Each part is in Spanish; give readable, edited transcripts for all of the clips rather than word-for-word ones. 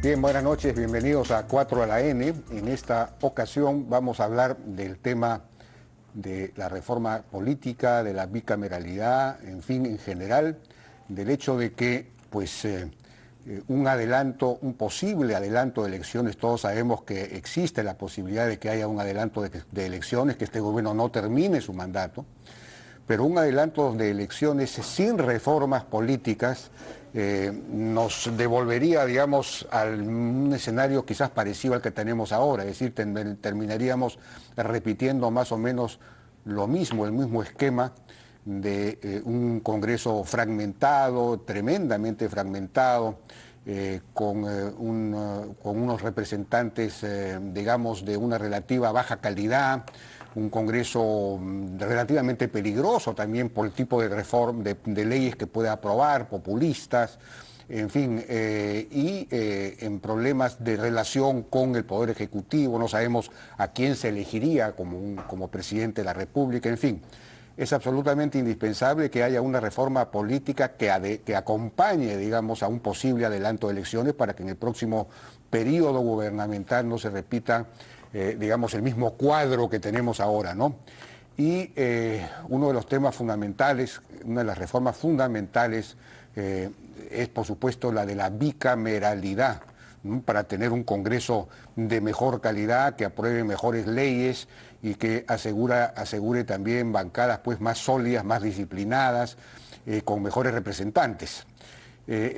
Bien, buenas noches, bienvenidos a 4 a la N. En esta ocasión vamos a hablar del tema de la reforma política, de la bicameralidad, en fin, en general, del hecho de que, pues, un posible adelanto de elecciones, todos sabemos que existe la posibilidad de que haya un adelanto de elecciones, que este gobierno no termine su mandato, pero un adelanto de elecciones sin reformas políticas nos devolvería, digamos, a un escenario quizás parecido al que tenemos ahora, es decir, terminaríamos repitiendo más o menos lo mismo, el mismo esquema de un Congreso fragmentado, tremendamente fragmentado, con unos representantes, digamos, de una relativa baja calidad, un Congreso relativamente peligroso también por el tipo de de leyes que puede aprobar, populistas, en fin, en problemas de relación con el Poder Ejecutivo, no sabemos a quién se elegiría como presidente de la República, en fin. Es absolutamente indispensable que haya una reforma política que acompañe, digamos, a un posible adelanto de elecciones para que en el próximo periodo gubernamental no se repita, digamos, el mismo cuadro que tenemos ahora, ¿no? Y uno de los temas fundamentales, una de las reformas fundamentales es, por supuesto, la de la bicameralidad, ¿no? Para tener un Congreso de mejor calidad, que apruebe mejores leyes y que asegure también bancadas pues, más sólidas, más disciplinadas, con mejores representantes.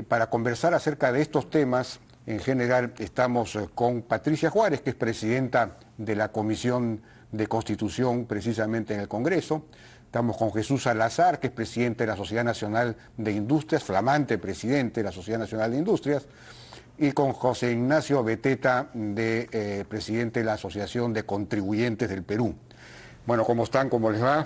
Para conversar acerca de estos temas, en general estamos con Patricia Juárez, que es presidenta de la Comisión de Constitución precisamente en el Congreso. Estamos con Jesús Salazar, que es presidente de la Sociedad Nacional de Industrias, flamante presidente de la Sociedad Nacional de Industrias, y con José Ignacio Beteta, presidente de la Asociación de Contribuyentes del Perú. Bueno, ¿cómo están? ¿Cómo les va?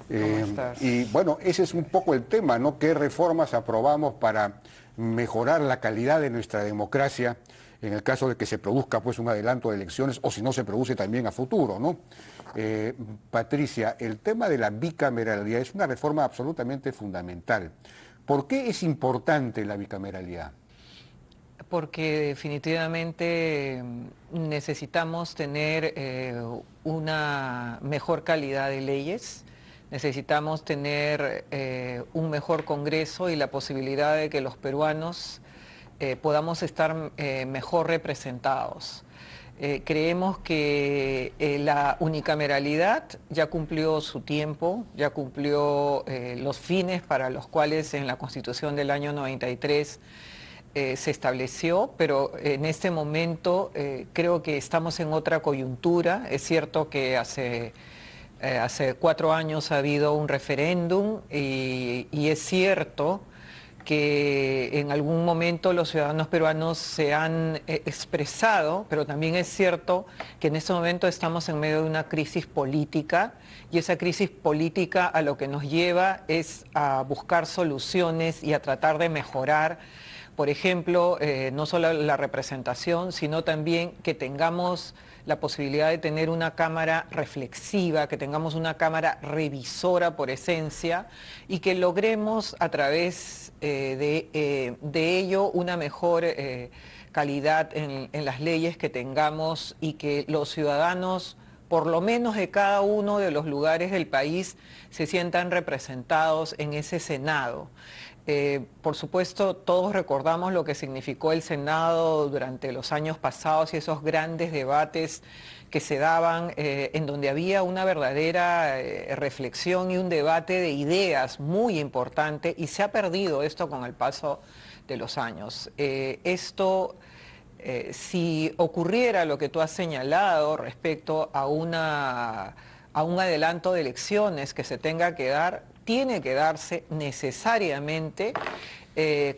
¿Cómo estás? Y bueno, ese es un poco el tema, ¿no? ¿Qué reformas aprobamos para mejorar la calidad de nuestra democracia en el caso de que se produzca pues un adelanto de elecciones o si no se produce también a futuro, ¿no? Patricia, el tema de la bicameralidad es una reforma absolutamente fundamental. ¿Por qué es importante la bicameralidad? Porque definitivamente necesitamos tener una mejor calidad de leyes, necesitamos tener un mejor Congreso y la posibilidad de que los peruanos podamos estar mejor representados. Creemos que la unicameralidad ya cumplió su tiempo, ya cumplió los fines para los cuales en la Constitución del año 93 se estableció, pero en este momento creo que estamos en otra coyuntura. Es cierto que hace 4 años ha habido un referéndum y es cierto que en algún momento los ciudadanos peruanos se han expresado, pero también es cierto que en este momento estamos en medio de una crisis política y esa crisis política a lo que nos lleva es a buscar soluciones y a tratar de mejorar, por ejemplo, no solo la representación, sino también que tengamos la posibilidad de tener una Cámara reflexiva, que tengamos una Cámara revisora por esencia y que logremos a través de ello una mejor calidad en las leyes que tengamos y que los ciudadanos, por lo menos de cada uno de los lugares del país, se sientan representados en ese Senado. Por supuesto, todos recordamos lo que significó el Senado durante los años pasados y esos grandes debates que se daban en donde había una verdadera reflexión y un debate de ideas muy importante y se ha perdido esto con el paso de los años. Si ocurriera lo que tú has señalado respecto a un adelanto de elecciones que se tenga que dar, tiene que darse necesariamente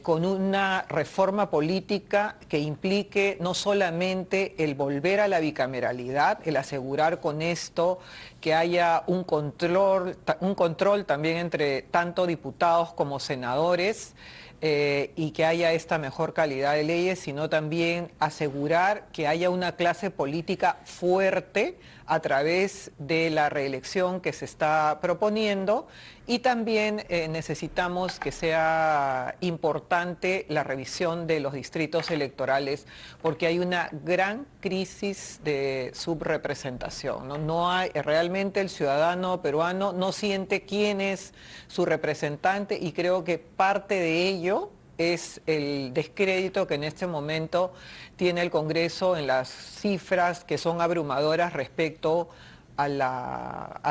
con una reforma política que implique no solamente el volver a la bicameralidad, el asegurar con esto que haya un control también entre tanto diputados como senadores, y que haya esta mejor calidad de leyes, sino también asegurar que haya una clase política fuerte a través de la reelección que se está proponiendo Y también necesitamos que sea importante la revisión de los distritos electorales, porque hay una gran crisis de subrepresentación, ¿no? No hay, realmente el ciudadano peruano no siente quién es su representante, y creo que parte de ello es el descrédito que en este momento tiene el Congreso en las cifras que son abrumadoras respecto a las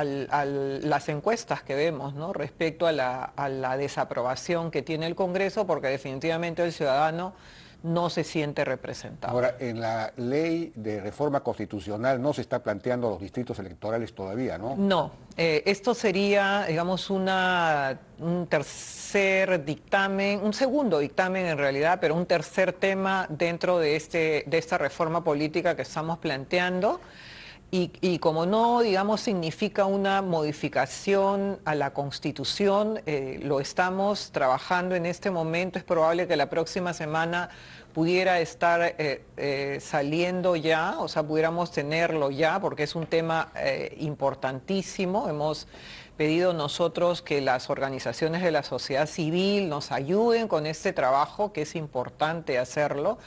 encuestas que vemos, ¿no? Respecto a la desaprobación que tiene el Congreso, porque definitivamente el ciudadano no se siente representado. Ahora, en la ley de reforma constitucional no se está planteando los distritos electorales todavía, ¿no? No, esto sería, digamos, un tercer dictamen, un segundo dictamen en realidad, pero un tercer tema dentro de esta reforma política que estamos planteando. Y como no, digamos, significa una modificación a la Constitución, lo estamos trabajando en este momento. Es probable que la próxima semana pudiera estar saliendo ya, o sea, pudiéramos tenerlo ya, porque es un tema importantísimo. Hemos pedido nosotros que las organizaciones de la sociedad civil nos ayuden con este trabajo, que es importante hacerlo.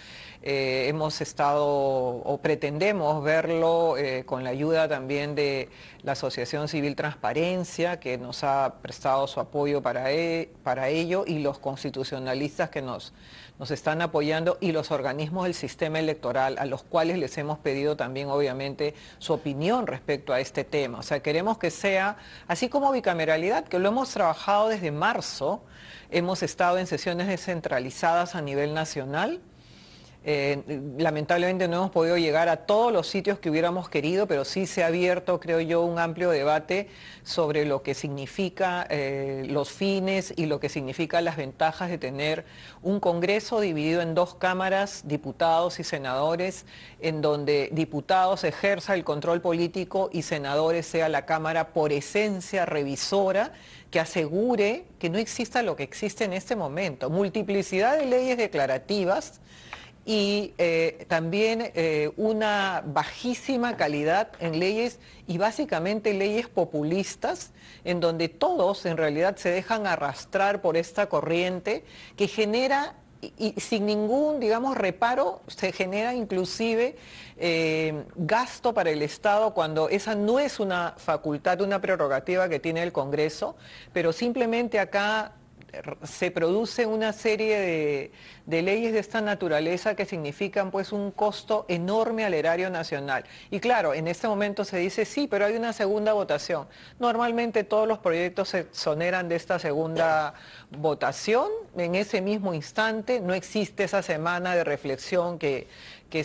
Hemos estado o pretendemos verlo con la ayuda también de la Asociación Civil Transparencia, que nos ha prestado su apoyo para ello, y los constitucionalistas que nos están apoyando, y los organismos del sistema electoral, a los cuales les hemos pedido también obviamente su opinión respecto a este tema. O sea, queremos que sea, así como bicameralidad, que lo hemos trabajado desde marzo, hemos estado en sesiones descentralizadas a nivel nacional. Lamentablemente no hemos podido llegar a todos los sitios que hubiéramos querido, pero sí se ha abierto, creo yo, un amplio debate sobre lo que significa los fines y lo que significa las ventajas de tener un Congreso dividido en dos cámaras, diputados y senadores, en donde diputados ejerza el control político y senadores sea la Cámara por esencia revisora, que asegure que no exista lo que existe en este momento: multiplicidad de leyes declarativas y también una bajísima calidad en leyes, y básicamente leyes populistas, en donde todos en realidad se dejan arrastrar por esta corriente que genera, y sin ningún, digamos, reparo, se genera inclusive gasto para el Estado, cuando esa no es una facultad, una prerrogativa que tiene el Congreso, pero simplemente acá se produce una serie de leyes de esta naturaleza que significan pues un costo enorme al erario nacional. Y claro, en este momento se dice sí, pero hay una segunda votación. Normalmente todos los proyectos se exoneran de esta segunda votación en ese mismo instante. No existe esa semana de reflexión que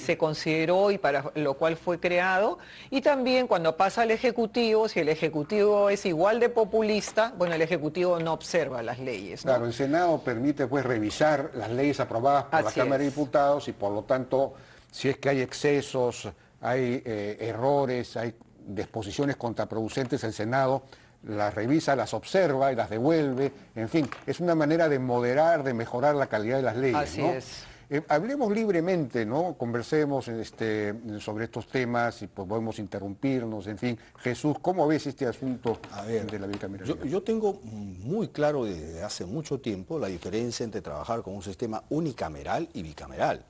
se consideró y para lo cual fue creado. Y también cuando pasa al Ejecutivo, si el Ejecutivo es igual de populista, bueno, el Ejecutivo no observa las leyes, ¿no? Claro, el Senado permite pues revisar las leyes aprobadas por la Cámara de Diputados, y por lo tanto, si es que hay excesos, hay errores, hay disposiciones contraproducentes, el Senado las revisa, las observa y las devuelve. En fin, es una manera de moderar, de mejorar la calidad de las leyes, Así ¿no? es. Hablemos libremente, ¿no? Conversemos sobre estos temas y pues podemos interrumpirnos, en fin. Jesús, ¿cómo ves este asunto de la bicameralidad? Yo tengo muy claro desde hace mucho tiempo la diferencia entre trabajar con un sistema unicameral y bicameral.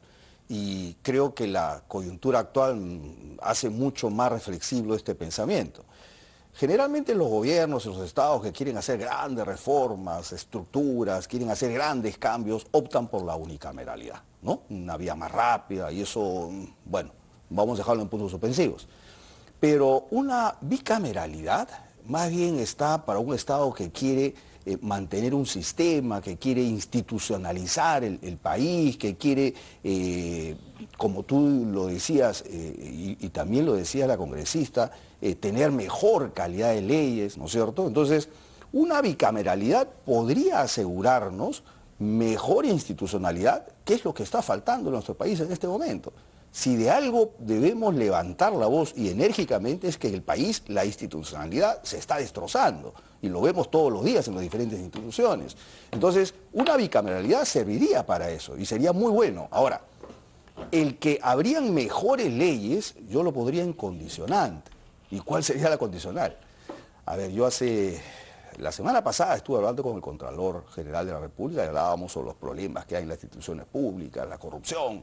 Y creo que la coyuntura actual hace mucho más reflexivo este pensamiento. Generalmente los gobiernos y los estados que quieren hacer grandes reformas, estructuras, quieren hacer grandes cambios, optan por la unicameralidad, ¿no? Una vía más rápida, y eso, bueno, vamos a dejarlo en puntos suspensivos. Pero una bicameralidad más bien está para un estado que quiere mantener un sistema, que quiere institucionalizar el país, que quiere, como tú lo decías, y también lo decía la congresista, tener mejor calidad de leyes, ¿no es cierto? Entonces, una bicameralidad podría asegurarnos mejor institucionalidad, que es lo que está faltando en nuestro país en este momento. Si de algo debemos levantar la voz y enérgicamente, es que en el país la institucionalidad se está destrozando, y lo vemos todos los días en las diferentes instituciones. Entonces, una bicameralidad serviría para eso y sería muy bueno. Ahora, el que habrían mejores leyes, yo lo podría en condicionante. ¿Y cuál sería la condicional? A ver, yo hace La semana pasada estuve hablando con el Contralor General de la República y hablábamos sobre los problemas que hay en las instituciones públicas, la corrupción,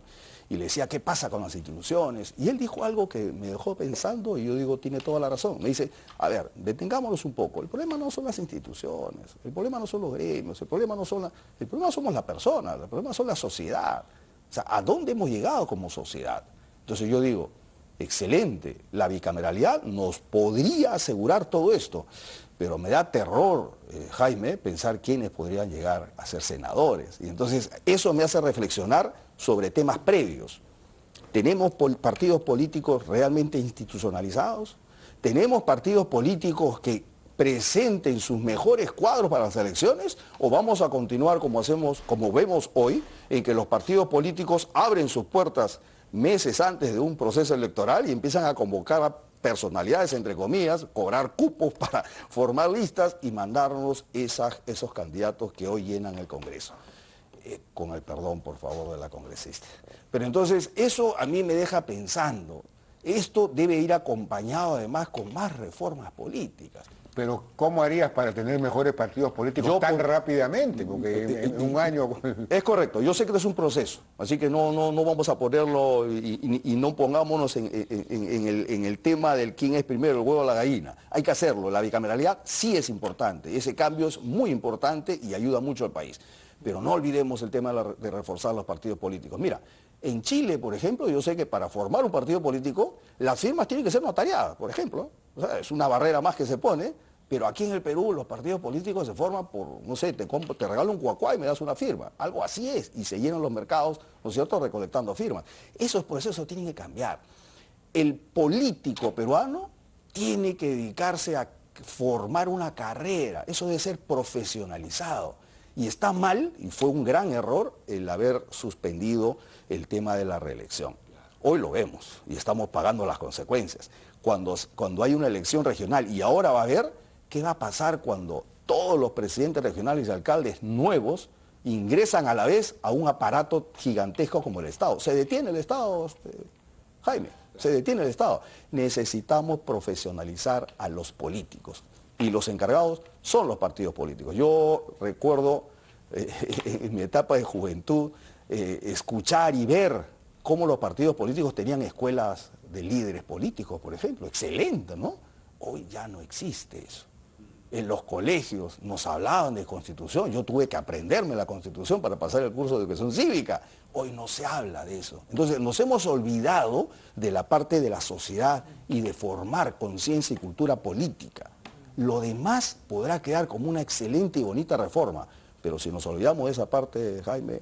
y le decía, ¿qué pasa con las instituciones? Y él dijo algo que me dejó pensando y yo digo, tiene toda la razón. Me dice, a ver, detengámonos un poco. El problema no son las instituciones, el problema no son los gremios, el problema no somos las personas, el problema son la sociedad. O sea, ¿a dónde hemos llegado como sociedad? Entonces yo digo, excelente, la bicameralidad nos podría asegurar todo esto, pero me da terror, Jaime, pensar quiénes podrían llegar a ser senadores. Y entonces eso me hace reflexionar sobre temas previos. ¿Tenemos partidos políticos realmente institucionalizados? ¿Tenemos partidos políticos que presenten sus mejores cuadros para las elecciones? ¿O vamos a continuar como vemos hoy, en que los partidos políticos abren sus puertas meses antes de un proceso electoral y empiezan a convocar a personalidades, entre comillas, cobrar cupos para formar listas y mandarnos esos candidatos que hoy llenan el Congreso? Con el perdón, por favor, de la congresista. Pero entonces, eso a mí me deja pensando. Esto debe ir acompañado además con más reformas políticas. Pero ¿cómo harías para tener mejores partidos políticos tan rápidamente? Porque en un año... Es correcto, yo sé que es un proceso, así que no vamos a ponerlo y no pongámonos en el tema del quién es primero, el huevo o la gallina. Hay que hacerlo, la bicameralidad sí es importante, ese cambio es muy importante y ayuda mucho al país. Pero no olvidemos el tema de reforzar los partidos políticos. Mira, en Chile, por ejemplo, yo sé que para formar un partido político, las firmas tienen que ser notariadas, por ejemplo. O sea, es una barrera más que se pone, pero aquí en el Perú los partidos políticos se forman por, no sé, te regalo un cuacuá y me das una firma. Algo así es, y se llenan los mercados, ¿no es cierto?, recolectando firmas. Esos procesos tienen que cambiar. El político peruano tiene que dedicarse a formar una carrera, eso debe ser profesionalizado. Y está mal, y fue un gran error, el haber suspendido el tema de la reelección. Hoy lo vemos y estamos pagando las consecuencias. Cuando hay una elección regional y ahora va a haber, ¿qué va a pasar cuando todos los presidentes regionales y alcaldes nuevos ingresan a la vez a un aparato gigantesco como el Estado? ¿Se detiene el Estado, Jaime? ¿Se detiene el Estado? Necesitamos profesionalizar a los políticos. Y los encargados son los partidos políticos. Yo recuerdo en mi etapa de juventud escuchar y ver cómo los partidos políticos tenían escuelas de líderes políticos, por ejemplo. Excelente, ¿no? Hoy ya no existe eso. En los colegios nos hablaban de Constitución. Yo tuve que aprenderme la Constitución para pasar el curso de educación cívica. Hoy no se habla de eso. Entonces nos hemos olvidado de la parte de la sociedad y de formar conciencia y cultura política. Lo demás podrá quedar como una excelente y bonita reforma, pero si nos olvidamos de esa parte, Jaime,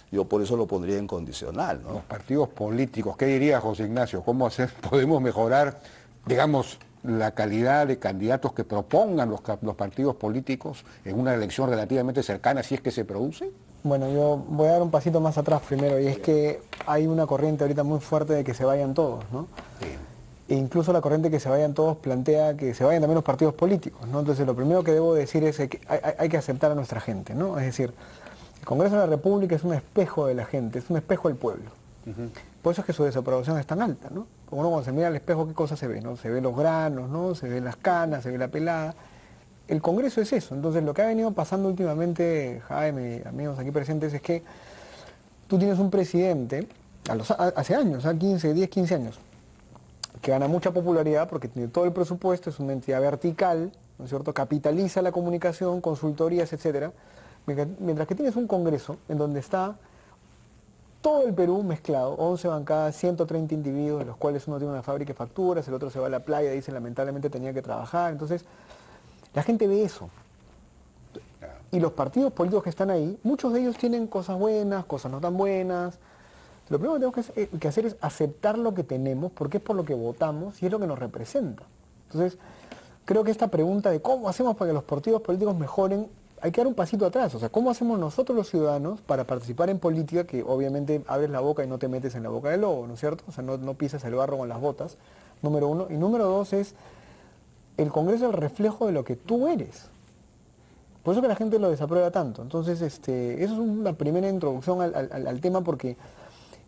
yo por eso lo pondría en condicional, ¿no? Los partidos políticos, ¿qué diría José Ignacio? ¿Cómo podemos mejorar, digamos, la calidad de candidatos que propongan los partidos políticos en una elección relativamente cercana, si es que se produce? Bueno, yo voy a dar un pasito más atrás primero, y es que hay una corriente ahorita muy fuerte de que se vayan todos, ¿no? Sí. E incluso la corriente que se vayan todos plantea que se vayan también los partidos políticos, ¿no? Entonces lo primero que debo decir es que hay que aceptar a nuestra gente, ¿no? Es decir, el Congreso de la República es un espejo de la gente, es un espejo del pueblo. Por eso es que su desaprobación es tan alta, ¿no? Porque uno cuando se mira al espejo, ¿qué cosa se ve? ¿No? Se ve los granos, ¿no? Se ven las canas, se ve la pelada. El Congreso es eso. Entonces lo que ha venido pasando últimamente, Jaime y amigos aquí presentes, es que tú tienes un presidente, hace años, 10, 15 años, que gana mucha popularidad porque tiene todo el presupuesto, es una entidad vertical, ¿no es cierto?, capitaliza la comunicación, consultorías, etcétera, mientras que tienes un Congreso en donde está todo el Perú mezclado, 11 bancadas, 130 individuos, de los cuales uno tiene una fábrica de facturas, el otro se va a la playa, dice lamentablemente tenía que trabajar. Entonces, la gente ve eso. Y los partidos políticos que están ahí, muchos de ellos tienen cosas buenas, cosas no tan buenas. Lo primero que tenemos que hacer es aceptar lo que tenemos, porque es por lo que votamos y es lo que nos representa. Entonces, creo que esta pregunta de cómo hacemos para que los partidos políticos mejoren, hay que dar un pasito atrás. O sea, ¿cómo hacemos nosotros los ciudadanos para participar en política, que obviamente abres la boca y no te metes en la boca del lobo, ¿no es cierto? O sea, no pisas el barro con las botas, número uno. Y número dos es, el Congreso es el reflejo de lo que tú eres. Por eso que la gente lo desaprueba tanto. Entonces, eso es una primera introducción al tema, porque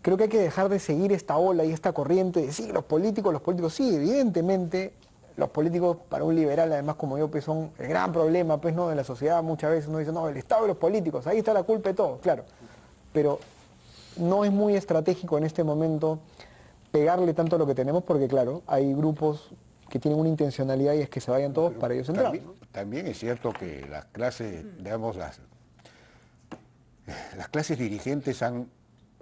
creo que hay que dejar de seguir esta ola y esta corriente de sí, los políticos, sí, evidentemente los políticos para un liberal, además como yo, pues son el gran problema pues, ¿no? de la sociedad. Muchas veces uno dice, no, el Estado y los políticos, ahí está la culpa de todo, claro. Pero no es muy estratégico en este momento pegarle tanto a lo que tenemos porque, claro, hay grupos que tienen una intencionalidad y es que se vayan todos para ellos entrar. También es cierto que las clases, digamos, las clases dirigentes han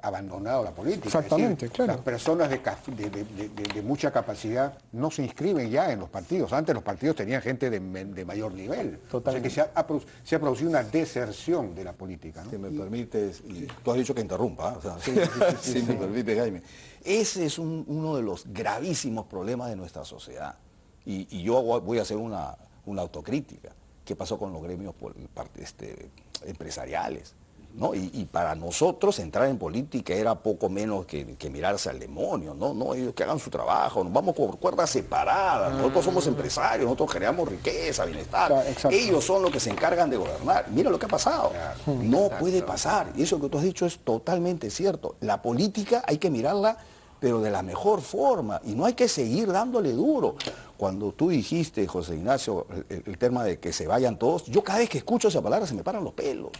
abandonado la política. Exactamente, claro. Las personas de mucha capacidad no se inscriben ya en los partidos. Antes los partidos tenían gente de mayor nivel. Totalmente. O sea que se ha producido una deserción de la política, ¿no? Si me permites, y tú has dicho que interrumpa, ¿eh? O sea, si me permite, Jaime. Ese es uno de los gravísimos problemas de nuestra sociedad. Y yo voy a hacer una autocrítica. ¿Qué pasó con los gremios empresariales? ¿No? Y para nosotros entrar en política era poco menos que mirarse al demonio, ¿no? Ellos que hagan su trabajo, nos vamos por cuerdas separadas, nosotros somos empresarios, nosotros generamos riqueza, bienestar, Claro, ellos son los que se encargan de gobernar. Mira lo que ha pasado, no puede pasar, y eso que tú has dicho es totalmente cierto. La política hay que mirarla, pero de la mejor forma, y no hay que seguir dándole duro. Cuando tú dijiste, José Ignacio, el tema de que se vayan todos, yo cada vez que escucho esa palabra se me paran los pelos.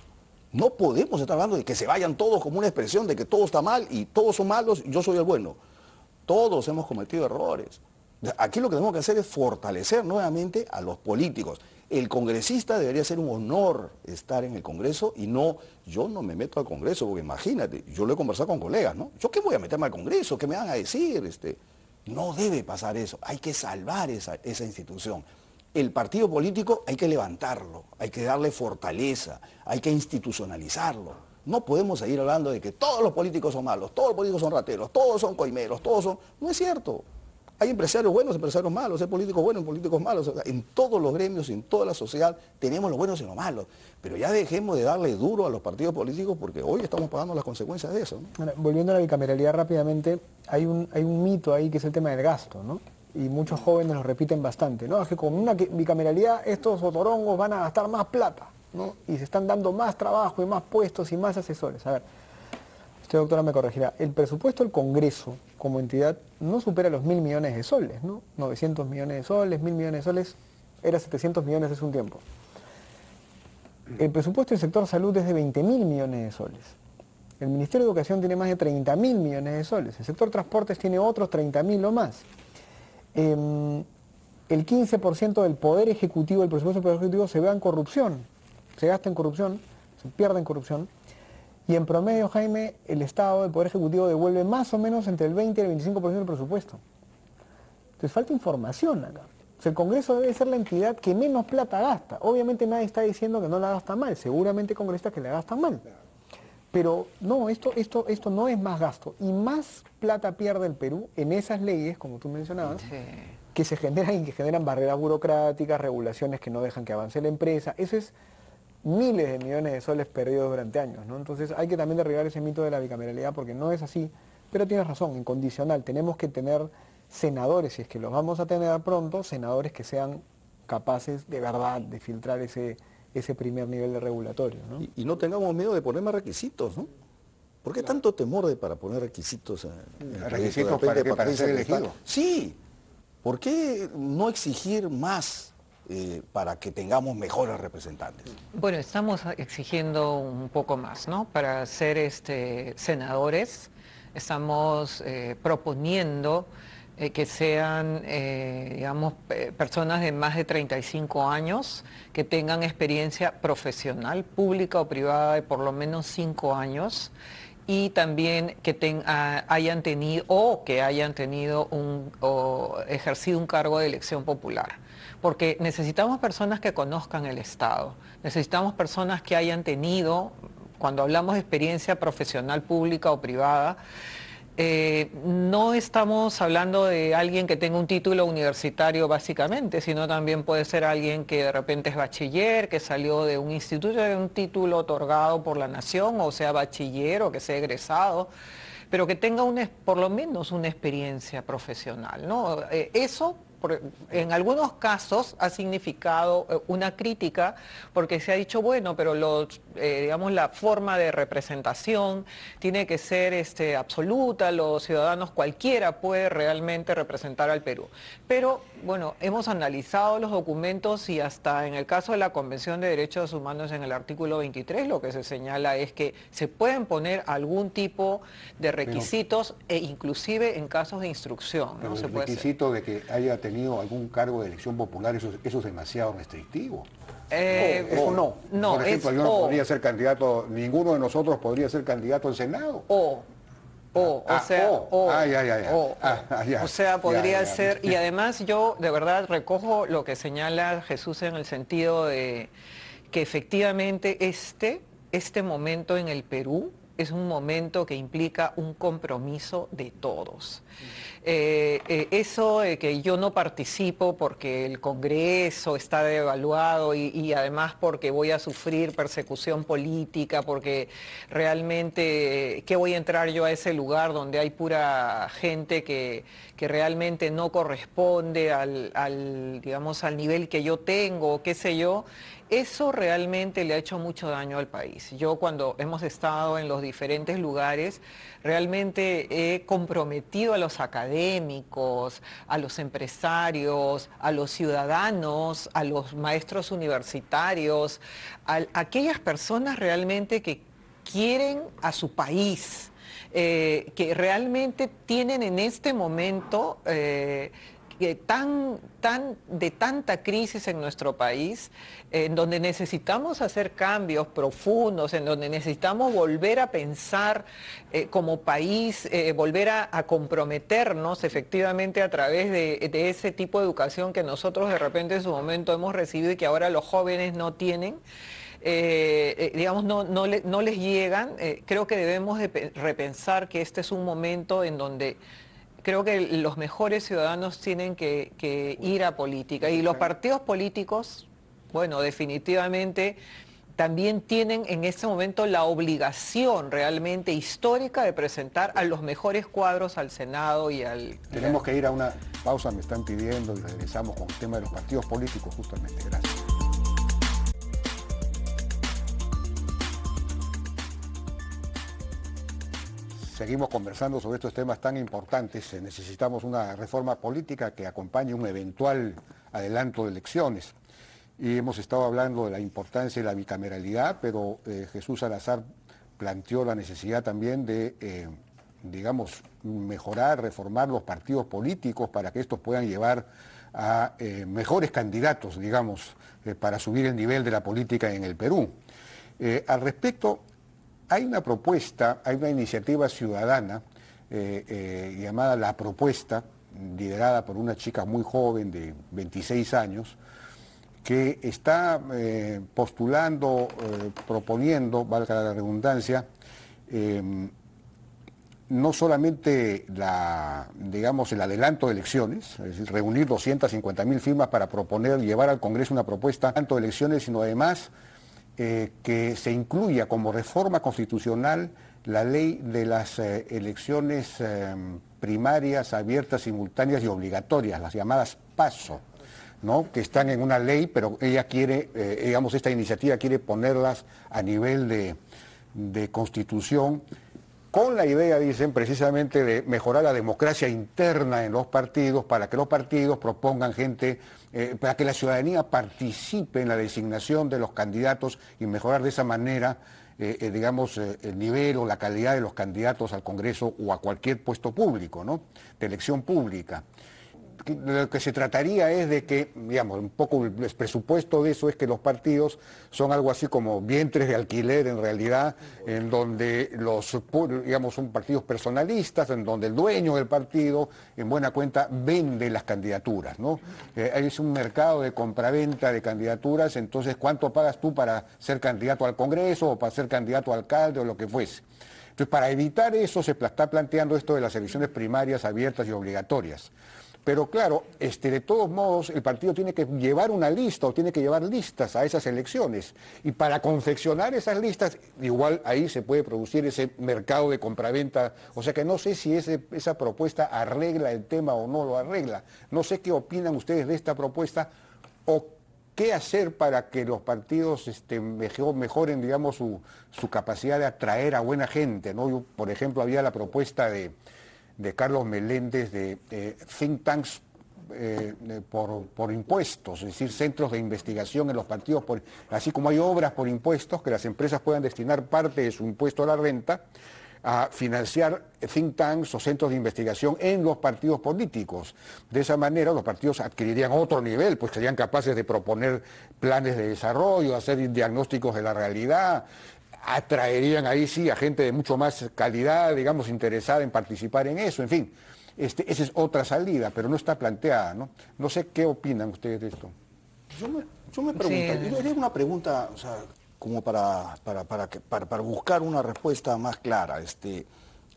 No podemos estar hablando de que se vayan todos como una expresión de que todo está mal y todos son malos y yo soy el bueno. Todos hemos cometido errores. Aquí lo que tenemos que hacer es fortalecer nuevamente a los políticos. El congresista debería ser un honor estar en el Congreso y no, yo no me meto al Congreso, porque imagínate, yo lo he conversado con colegas, ¿no? ¿Yo qué voy a meterme al Congreso? ¿Qué me van a decir? No debe pasar eso, hay que salvar esa institución. El partido político hay que levantarlo, hay que darle fortaleza, hay que institucionalizarlo. No podemos seguir hablando de que todos los políticos son malos, todos los políticos son rateros, todos son coimeros, todos son... No es cierto. Hay empresarios buenos, empresarios malos, hay políticos buenos, políticos malos. O sea, en todos los gremios, en toda la sociedad, tenemos los buenos y los malos. Pero ya dejemos de darle duro a los partidos políticos porque hoy estamos pagando las consecuencias de eso, ¿no? Ahora, volviendo a la bicameralidad rápidamente, hay un mito ahí que es el tema del gasto, ¿no? Y muchos jóvenes lo repiten bastante, ¿no? Es que con una bicameralidad estos otorongos van a gastar más plata, ¿no? Y se están dando más trabajo y más puestos y más asesores. A ver, usted, doctora, me corregirá. El presupuesto del Congreso como entidad no supera los 1.000 millones de soles, ¿no? 900 millones de soles, 1.000 millones de soles, era 700 millones hace un tiempo. El presupuesto del sector salud es de 20.000 millones de soles. El Ministerio de Educación tiene más de 30.000 millones de soles. El sector transportes tiene otros 30.000 o más. El 15% del poder ejecutivo, del presupuesto del poder ejecutivo se va en corrupción, se gasta en corrupción, se pierde en corrupción, y en promedio, Jaime, el Estado, el poder ejecutivo devuelve más o menos entre el 20 y el 25% del presupuesto. Entonces falta información acá. O sea, el Congreso debe ser la entidad que menos plata gasta. Obviamente nadie está diciendo que no la gasta mal, seguramente hay congresistas que la gastan mal. Pero no, esto no es más gasto. Y más plata pierde el Perú en esas leyes, como tú mencionabas, Sí. que se generan y que generan barreras burocráticas, regulaciones que no dejan que avance la empresa. Eso es miles de millones de soles perdidos durante años, ¿no? Entonces hay que también derribar ese mito de la bicameralidad porque no es así. Pero tienes razón, incondicional. Tenemos que tener senadores, si es que los vamos a tener pronto, senadores que sean capaces de verdad de filtrar ese primer nivel de regulatorio, ¿no? Y no tengamos miedo de poner más requisitos, ¿no? ¿Por qué tanto temor para poner requisitos? ¿Requisitos para qué? ¿Para ser elegido? Sí. ¿Por qué no exigir más para que tengamos mejores representantes? Bueno, estamos exigiendo un poco más, ¿no? Para ser senadores, estamos proponiendo que sean, digamos, personas de más de 35 años, que tengan experiencia profesional, pública o privada de por lo menos 5 años, y también que hayan tenido o ejercido un cargo de elección popular. Porque necesitamos personas que conozcan el Estado, necesitamos personas que hayan tenido, cuando hablamos de experiencia profesional, pública o privada, no estamos hablando de alguien que tenga un título universitario básicamente, sino también puede ser alguien que de repente es bachiller, que salió de un instituto de un título otorgado por la nación, o sea bachiller o que sea egresado, pero que tenga por lo menos una experiencia profesional, ¿no? Eso en algunos casos ha significado una crítica porque se ha dicho, bueno, pero digamos, la forma de representación tiene que ser absoluta, los ciudadanos cualquiera puede realmente representar al Perú. Pero bueno, hemos analizado los documentos y hasta en el caso de la Convención de Derechos Humanos en el artículo 23 lo que se señala es que se pueden poner algún tipo de requisitos e inclusive en casos de instrucción. Pero ¿no? el requisito de que haya tenido algún cargo de elección popular, eso es demasiado restrictivo. Eso no. No, por ejemplo, yo no podría ser candidato, ninguno de nosotros podría ser candidato al Senado. O sea, podría ser, y además yo de verdad recojo lo que señala Jesús en el sentido de que efectivamente este momento en el Perú es un momento que implica un compromiso de todos. Eso de que yo no participo porque el Congreso está devaluado y además porque voy a sufrir persecución política, porque realmente, ¿qué voy a entrar yo a ese lugar donde hay pura gente que realmente no corresponde digamos, al nivel que yo tengo, qué sé yo? Eso realmente le ha hecho mucho daño al país. Yo cuando hemos estado en los diferentes lugares, realmente he comprometido a los académicos, a los empresarios, a los ciudadanos, a los maestros universitarios, a aquellas personas realmente que quieren a su país, que realmente tienen en este momento de tanta crisis en nuestro país, en donde necesitamos hacer cambios profundos, en donde necesitamos volver a pensar como país, volver a comprometernos efectivamente a través de ese tipo de educación que nosotros de repente en su momento hemos recibido y que ahora los jóvenes no tienen. Digamos, no les llegan. Creo que debemos de repensar que este es un momento en donde creo que los mejores ciudadanos tienen que ir a política y los partidos políticos, bueno, definitivamente también tienen en este momento la obligación realmente histórica de presentar a los mejores cuadros al Senado y al... Tenemos que ir a una pausa, me están pidiendo, y regresamos con el tema de los partidos políticos justamente. Gracias. Seguimos conversando sobre estos temas tan importantes. Necesitamos una reforma política que acompañe un eventual adelanto de elecciones. Y hemos estado hablando de la importancia de la bicameralidad, pero Jesús Salazar planteó la necesidad también de, digamos, mejorar, reformar los partidos políticos para que estos puedan llevar a mejores candidatos, digamos, para subir el nivel de la política en el Perú. Al respecto, hay una propuesta, hay una iniciativa ciudadana llamada La Propuesta, liderada por una chica muy joven de 26 años, que está postulando, proponiendo, valga la redundancia, no solamente digamos, el adelanto de elecciones, es decir, reunir 250.000 firmas para proponer, llevar al Congreso una propuesta adelanto de elecciones, sino además que se incluya como reforma constitucional la ley de las elecciones primarias, abiertas, simultáneas y obligatorias, las llamadas PASO, ¿no? Que están en una ley, pero ella quiere, digamos, esta iniciativa quiere ponerlas a nivel de constitución, con la idea, dicen, precisamente de mejorar la democracia interna en los partidos, para que los partidos propongan gente, para que la ciudadanía participe en la designación de los candidatos y mejorar de esa manera, digamos, el nivel o la calidad de los candidatos al Congreso o a cualquier puesto público, ¿no? De elección pública. Lo que se trataría es de que, digamos, un poco el presupuesto de eso es que los partidos son algo así como vientres de alquiler en realidad, en donde digamos, son partidos personalistas, en donde el dueño del partido, en buena cuenta, vende las candidaturas, ¿no? Es un mercado de compraventa de candidaturas, entonces, ¿cuánto pagas tú para ser candidato al Congreso o para ser candidato a alcalde o lo que fuese? Entonces, para evitar eso se está planteando esto de las elecciones primarias abiertas y obligatorias. Pero claro, de todos modos, el partido tiene que llevar una lista o tiene que llevar listas a esas elecciones. Y para confeccionar esas listas, igual ahí se puede producir ese mercado de compraventa. O sea que no sé si esa propuesta arregla el tema o no lo arregla. No sé qué opinan ustedes de esta propuesta o qué hacer para que los partidos mejoren, digamos, su capacidad de atraer a buena gente, ¿no? Yo, por ejemplo, había la propuesta de Carlos Meléndez de think tanks por impuestos, es decir, centros de investigación en los partidos, así como hay obras por impuestos, que las empresas puedan destinar parte de su impuesto a la renta a financiar think tanks o centros de investigación en los partidos políticos. De esa manera los partidos adquirirían otro nivel, pues serían capaces de proponer planes de desarrollo, hacer diagnósticos de la realidad, atraerían ahí sí a gente de mucho más calidad, digamos, interesada en participar en eso, en fin. Esa es otra salida, pero no está planteada, ¿no? No sé qué opinan ustedes de esto. Yo me pregunto, yo haría una pregunta, o sea, como para buscar una respuesta más clara.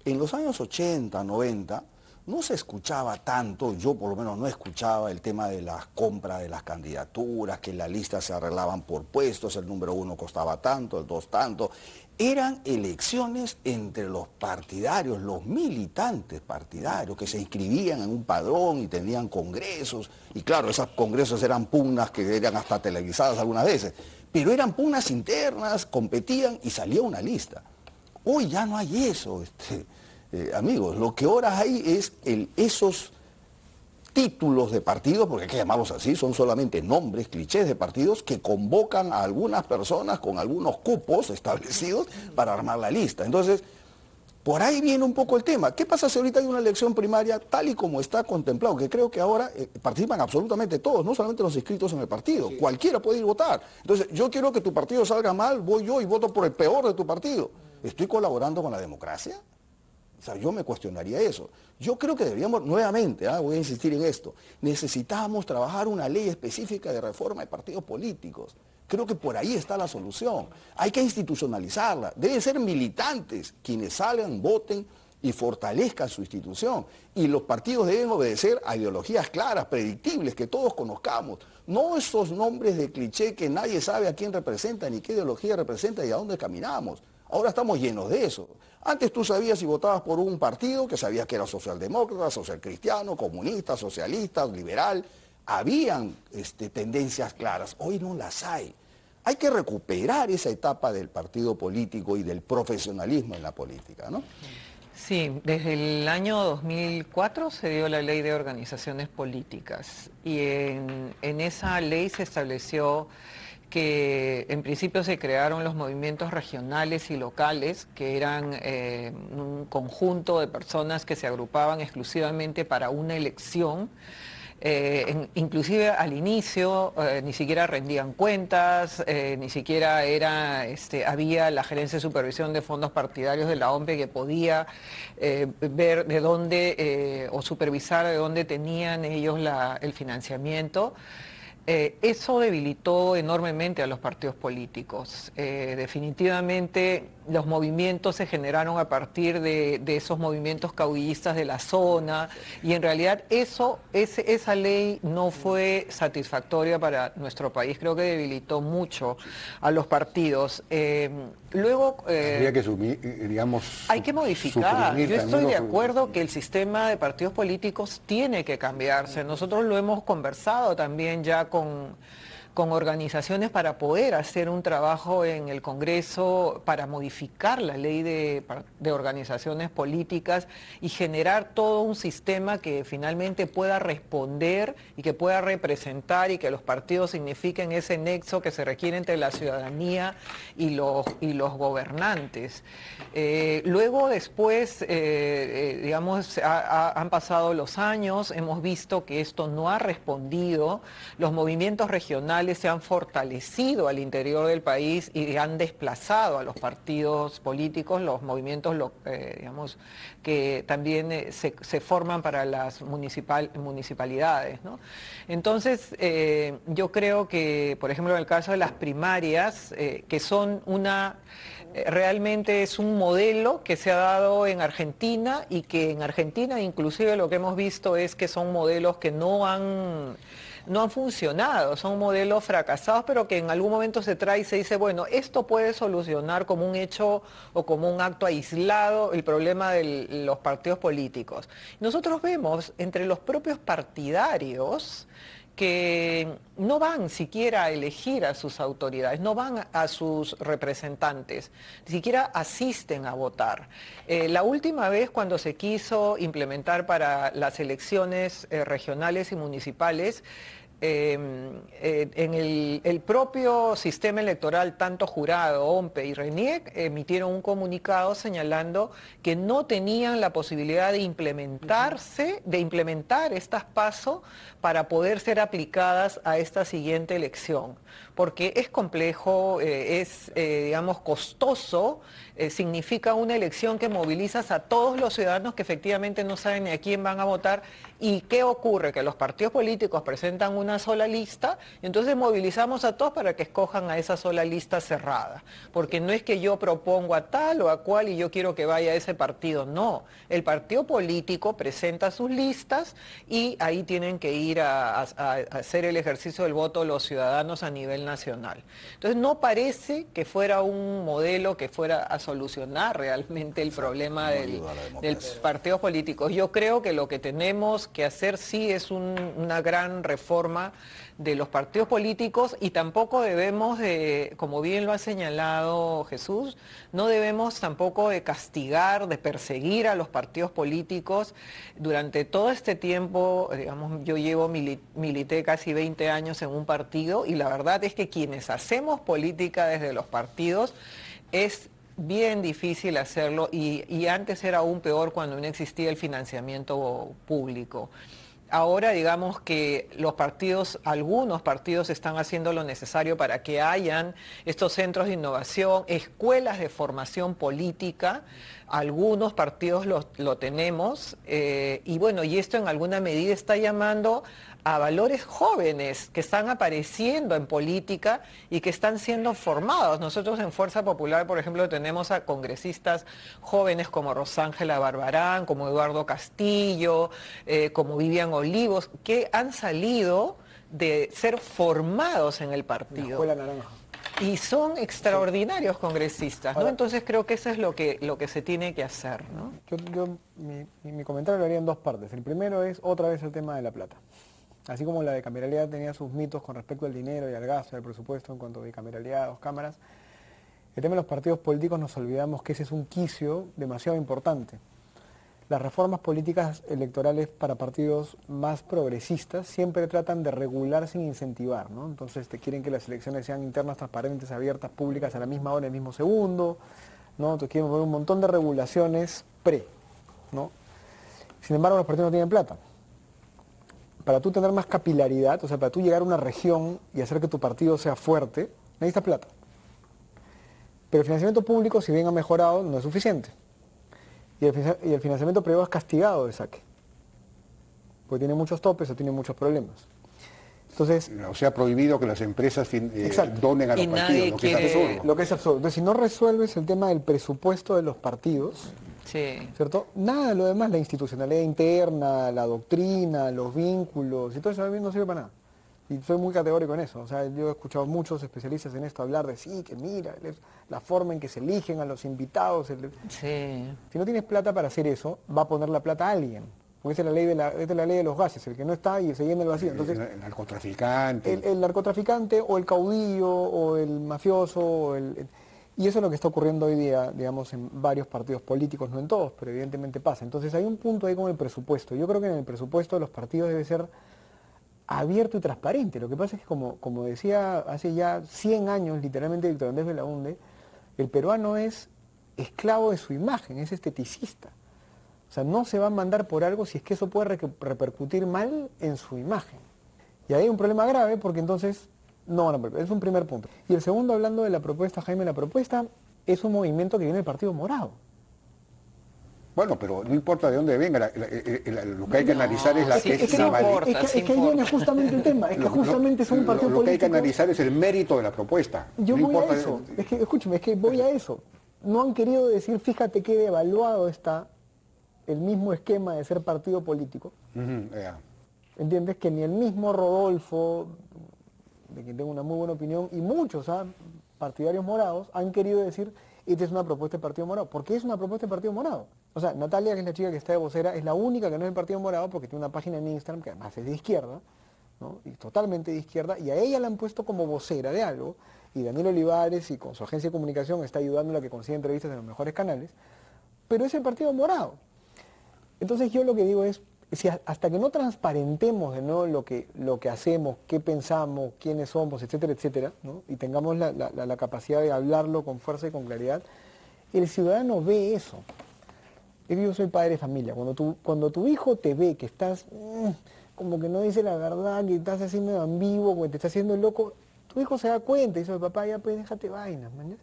En los años 80, 90, no se escuchaba tanto, yo por lo menos no escuchaba el tema de la compra de las candidaturas, que las listas se arreglaban por puestos, el número 1 costaba tanto, el 2 tanto. Eran elecciones entre los partidarios, los militantes partidarios, que se inscribían en un padrón y tenían congresos. Y claro, esos congresos eran pugnas que eran hasta televisadas algunas veces. Pero eran pugnas internas, competían y salía una lista. Hoy ya no hay eso, amigos. Lo que ahora hay es esos títulos de partidos, porque hay que llamarlos así, son solamente nombres, clichés de partidos que convocan a algunas personas con algunos cupos establecidos para armar la lista. Entonces, por ahí viene un poco el tema. ¿Qué pasa si ahorita hay una elección primaria tal y como está contemplado? Que creo que ahora participan absolutamente todos, no solamente los inscritos en el partido. Sí. Cualquiera puede ir a votar. Entonces, yo quiero que tu partido salga mal, voy yo y voto por el peor de tu partido. ¿Estoy colaborando con la democracia? O sea, yo me cuestionaría eso. Yo creo que deberíamos, nuevamente, voy a insistir en esto, necesitamos trabajar una ley específica de reforma de partidos políticos. Creo que por ahí está la solución. Hay que institucionalizarla. Deben ser militantes quienes salgan, voten y fortalezcan su institución. Y los partidos deben obedecer a ideologías claras, predictibles, que todos conozcamos. No esos nombres de cliché que nadie sabe a quién representan, ni qué ideología representa y a dónde caminamos. Ahora estamos llenos de eso. Antes tú sabías si votabas por un partido, que sabías que era socialdemócrata, socialcristiano, comunista, socialista, liberal. Habían tendencias claras, hoy no las hay. Hay que recuperar esa etapa del partido político y del profesionalismo en la política, ¿no? Sí, desde el año 2004 se dio la Ley de Organizaciones Políticas y en esa ley se estableció que en principio se crearon los movimientos regionales y locales, que eran un conjunto de personas que se agrupaban exclusivamente para una elección. Inclusive al inicio ni siquiera rendían cuentas, ni siquiera había la gerencia de supervisión de fondos partidarios de la OMPE que podía ver de dónde o supervisar de dónde tenían ellos el financiamiento. Eso debilitó enormemente a los partidos políticos. Definitivamente los movimientos se generaron a partir de esos movimientos caudillistas de la zona y en realidad esa ley no fue satisfactoria para nuestro país. Creo que debilitó mucho a los partidos. Luego... Habría que digamos... Hay que modificar. Yo estoy de acuerdo que el sistema de partidos políticos tiene que cambiarse. Nosotros lo hemos conversado también ya con organizaciones para poder hacer un trabajo en el Congreso para modificar la ley de organizaciones políticas y generar todo un sistema que finalmente pueda responder y que pueda representar y que los partidos signifiquen ese nexo que se requiere entre la ciudadanía y los gobernantes. Luego después, digamos, han pasado los años, hemos visto que esto no ha respondido, los movimientos regionales regionales se han fortalecido al interior del país y han desplazado a los partidos políticos, los movimientos, digamos, que también se forman para las municipalidades, ¿no? Entonces, yo creo que, por ejemplo, en el caso de las primarias, que son realmente es un modelo que se ha dado en Argentina y que en Argentina inclusive lo que hemos visto es que son modelos que no han funcionado, son modelos fracasados, pero que en algún momento se trae y se dice, bueno, esto puede solucionar como un hecho o como un acto aislado el problema de los partidos políticos. Nosotros vemos entre los propios partidarios que no van siquiera a elegir a sus autoridades, no van a sus representantes, ni siquiera asisten a votar. La última vez cuando se quiso implementar para las elecciones regionales y municipales, en el propio sistema electoral, tanto Jurado, OMPE y RENIEC emitieron un comunicado señalando que no tenían la posibilidad de implementar estas PASO para poder ser aplicadas a esta siguiente elección, porque es complejo, digamos, costoso, significa una elección que movilizas a todos los ciudadanos que efectivamente no saben ni a quién van a votar. ¿Y qué ocurre? Que los partidos políticos presentan una sola lista, entonces movilizamos a todos para que escojan a esa sola lista cerrada, porque no es que yo propongo a tal o a cual y yo quiero que vaya a ese partido, no, el partido político presenta sus listas y ahí tienen que ir a hacer el ejercicio del voto los ciudadanos a nivel nacional. Entonces no parece que fuera un modelo que fuera a solucionar realmente el problema del partidos políticos. Yo creo que lo que tenemos que hacer sí es una gran reforma de los partidos políticos y tampoco debemos de, como bien lo ha señalado Jesús, no debemos tampoco de castigar, de perseguir a los partidos políticos. Durante todo este tiempo, digamos, yo milité casi 20 años en un partido y la verdad es que quienes hacemos política desde los partidos es bien difícil hacerlo y antes era aún peor cuando no existía el financiamiento público. Ahora digamos que algunos partidos están haciendo lo necesario para que hayan estos centros de innovación, escuelas de formación política, algunos partidos lo tenemos, y bueno, y esto en alguna medida está llamando a valores jóvenes que están apareciendo en política y que están siendo formados. Nosotros en Fuerza Popular, por ejemplo, tenemos a congresistas jóvenes como Rosángela Barbarán, como Eduardo Castillo, como Vivian Olivos, que han salido de ser formados en el partido. La Escuela Naranja. Y son extraordinarios congresistas, ¿no? Ahora, entonces creo que eso es lo que se tiene que hacer, ¿no? Mi comentario lo haría en dos partes. El primero es otra vez el tema de la plata. Así como la bicameralidad tenía sus mitos con respecto al dinero y al gasto y al presupuesto en cuanto a bicameralidad, 2 cámaras, el tema de los partidos políticos nos olvidamos que ese es un quicio demasiado importante. Las reformas políticas electorales para partidos más progresistas siempre tratan de regular sin incentivar, ¿no? Entonces quieren que las elecciones sean internas, transparentes, abiertas, públicas a la misma hora, en el mismo segundo, ¿no? Entonces quieren poner un montón de regulaciones ¿no? Sin embargo, los partidos no tienen plata. Para tú tener más capilaridad, o sea, para tú llegar a una región y hacer que tu partido sea fuerte, necesitas plata. Pero el financiamiento público, si bien ha mejorado, no es suficiente. Y el financiamiento privado es castigado de saque, porque tiene muchos topes o tiene muchos problemas. Entonces, o sea, prohibido que las empresas donen a los partidos, lo que es absurdo. Lo que es absurdo. Entonces, si no resuelves el tema del presupuesto de los partidos, sí, ¿cierto? Nada de lo demás, la institucionalidad interna, la doctrina, los vínculos, y todo eso no sirve para nada. Y soy muy categórico en eso. O sea, yo he escuchado muchos especialistas en esto hablar de sí, que mira, la forma en que se eligen a los invitados. Sí. Si no tienes plata para hacer eso, va a poner la plata a alguien. Porque esa es la ley de los gases, el que no está y se llena el vacío. Entonces, el narcotraficante. El narcotraficante o el caudillo o el mafioso. Y eso es lo que está ocurriendo hoy día, digamos, en varios partidos políticos, no en todos, pero evidentemente pasa. Entonces hay un punto ahí con el presupuesto. Yo creo que en el presupuesto de los partidos debe ser abierto y transparente. Lo que pasa es que, como decía hace ya 100 años, literalmente Víctor Andrés Belaunde, el peruano es esclavo de su imagen, es esteticista. O sea, no se va a mandar por algo si es que eso puede repercutir mal en su imagen. Y ahí hay un problema grave porque entonces No van a poder. Es un primer punto. Y el segundo, hablando de la propuesta, Jaime, la propuesta es un movimiento que viene del Partido Morado. Bueno, pero no importa de dónde venga, lo que hay que analizar es la sí, Es que ahí viene justamente el tema, es que justamente son un partido político. Lo que hay que analizar es el mérito de la propuesta. Yo No voy importa a eso, es que escúchame, es que voy a eso. No han querido decir, fíjate qué devaluado está el mismo esquema de ser partido político. ¿Entiendes? Que ni el mismo Rodolfo, de quien tengo una muy buena opinión, y muchos partidarios morados han querido decir, esta es una propuesta del Partido Morado. ¿Por qué es una propuesta del Partido Morado? O sea, Natalia, que es la chica que está de vocera, es la única que no es del Partido Morado porque tiene una página en Instagram que además es de izquierda, ¿no? Y totalmente de izquierda, y a ella la han puesto como vocera de algo, y Daniel Olivares, y con su agencia de comunicación, está ayudándola a que consiga entrevistas en los mejores canales, pero es el Partido Morado. Entonces yo lo que digo es, si hasta que no transparentemos de nuevo lo que hacemos, qué pensamos, quiénes somos, etcétera, etcétera, ¿no? Y tengamos la capacidad de hablarlo con fuerza y con claridad, el ciudadano ve eso. Yo soy padre de familia. Cuando tu hijo te ve que estás como que no dice la verdad, que estás así medio ambiguo, que te estás haciendo loco, tu hijo se da cuenta y dice, papá, ya pues déjate vainas, ¿me?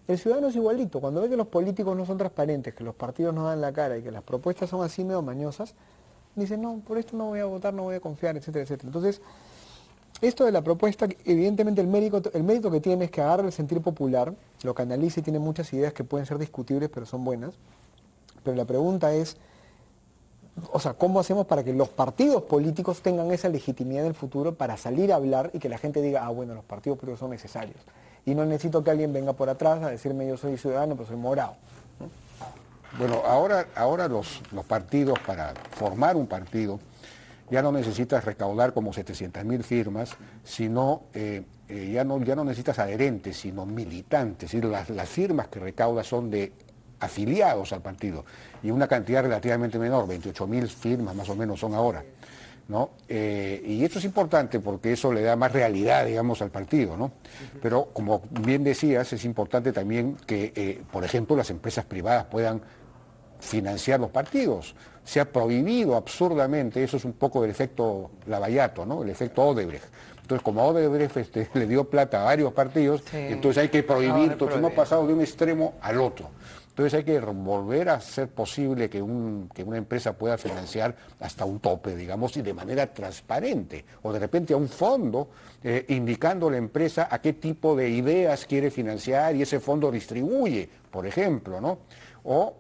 El ciudadano es igualito. Cuando ve que los políticos no son transparentes, que los partidos no dan la cara y que las propuestas son así medio mañosas, dice, no, por esto no voy a votar, no voy a confiar, etcétera, etcétera. Entonces, esto de la propuesta, evidentemente el mérito que tiene es que agarra el sentir popular, lo canaliza y tiene muchas ideas que pueden ser discutibles, pero son buenas. Pero la pregunta es, o sea, ¿cómo hacemos para que los partidos políticos tengan esa legitimidad en el futuro para salir a hablar y que la gente diga, bueno, los partidos políticos son necesarios? Y no necesito que alguien venga por atrás a decirme yo soy ciudadano, pero soy morado, ¿no? Bueno, ahora los partidos, para formar un partido, ya no necesitas recaudar como 700.000 firmas, sino ya no necesitas adherentes, sino militantes. Es decir, las firmas que recaudas son de afiliados al partido, y una cantidad relativamente menor, 28.000 firmas más o menos son ahora, ¿no? Y esto es importante porque eso le da más realidad, digamos, al partido, ¿no? Pero como bien decías, es importante también que, por ejemplo, las empresas privadas puedan financiar los partidos. Se ha prohibido absurdamente, eso es un poco el efecto Lavallato, ¿no? El efecto Odebrecht. Entonces, como Odebrecht le dio plata a varios partidos, sí, entonces hay que prohibir, entonces hemos pasado de un extremo al otro. Entonces hay que volver a hacer posible que una empresa pueda financiar hasta un tope, digamos, y de manera transparente, o de repente a un fondo indicando a la empresa a qué tipo de ideas quiere financiar y ese fondo distribuye, por ejemplo, ¿no? O,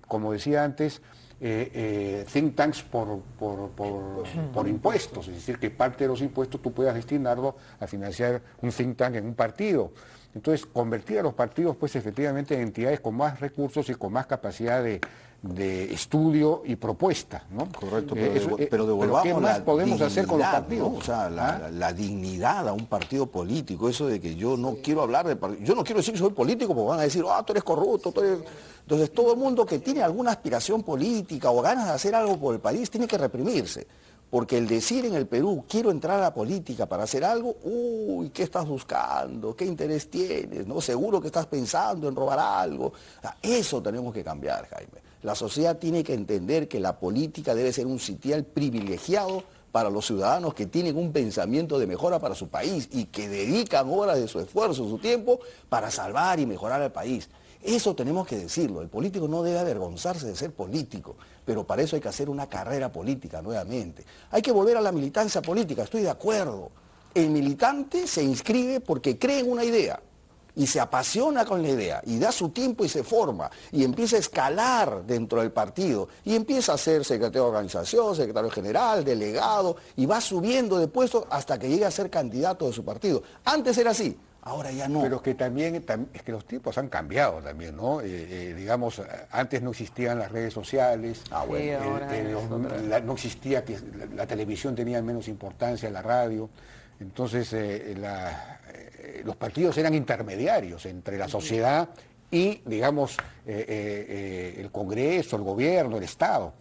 como decía antes, think tanks por impuestos, es decir, que parte de los impuestos tú puedas destinarlo a financiar un think tank en un partido. Entonces, convertir a los partidos, pues, efectivamente, en entidades con más recursos y con más capacidad de estudio y propuesta, ¿no? Correcto, pero devolvamos ¿qué más podemos hacer con los partidos? ¿No? O sea, la dignidad a un partido político, eso de que yo no quiero hablar de partido, yo no quiero decir que soy político porque van a decir, tú eres corrupto, tú eres... Entonces, todo el mundo que tiene alguna aspiración política o ganas de hacer algo por el país tiene que reprimirse. Porque el decir en el Perú, quiero entrar a la política para hacer algo, uy, ¿qué estás buscando? ¿Qué interés tienes? ¿No? Seguro que estás pensando en robar algo. O sea, eso tenemos que cambiar, Jaime. La sociedad tiene que entender que la política debe ser un sitial privilegiado para los ciudadanos que tienen un pensamiento de mejora para su país y que dedican horas de su esfuerzo, su tiempo, para salvar y mejorar al país. Eso tenemos que decirlo, el político no debe avergonzarse de ser político, pero para eso hay que hacer una carrera política nuevamente. Hay que volver a la militancia política, estoy de acuerdo. El militante se inscribe porque cree en una idea y se apasiona con la idea y da su tiempo y se forma y empieza a escalar dentro del partido y empieza a ser secretario de organización, secretario general, delegado y va subiendo de puestos hasta que llega a ser candidato de su partido. Antes era así. Ahora ya no. Pero que también es que los tiempos han cambiado también, ¿no? Digamos, antes no existían las redes sociales, no existía, que la televisión tenía menos importancia, la radio, entonces los partidos eran intermediarios entre la sociedad y, digamos, el Congreso, el gobierno, el Estado.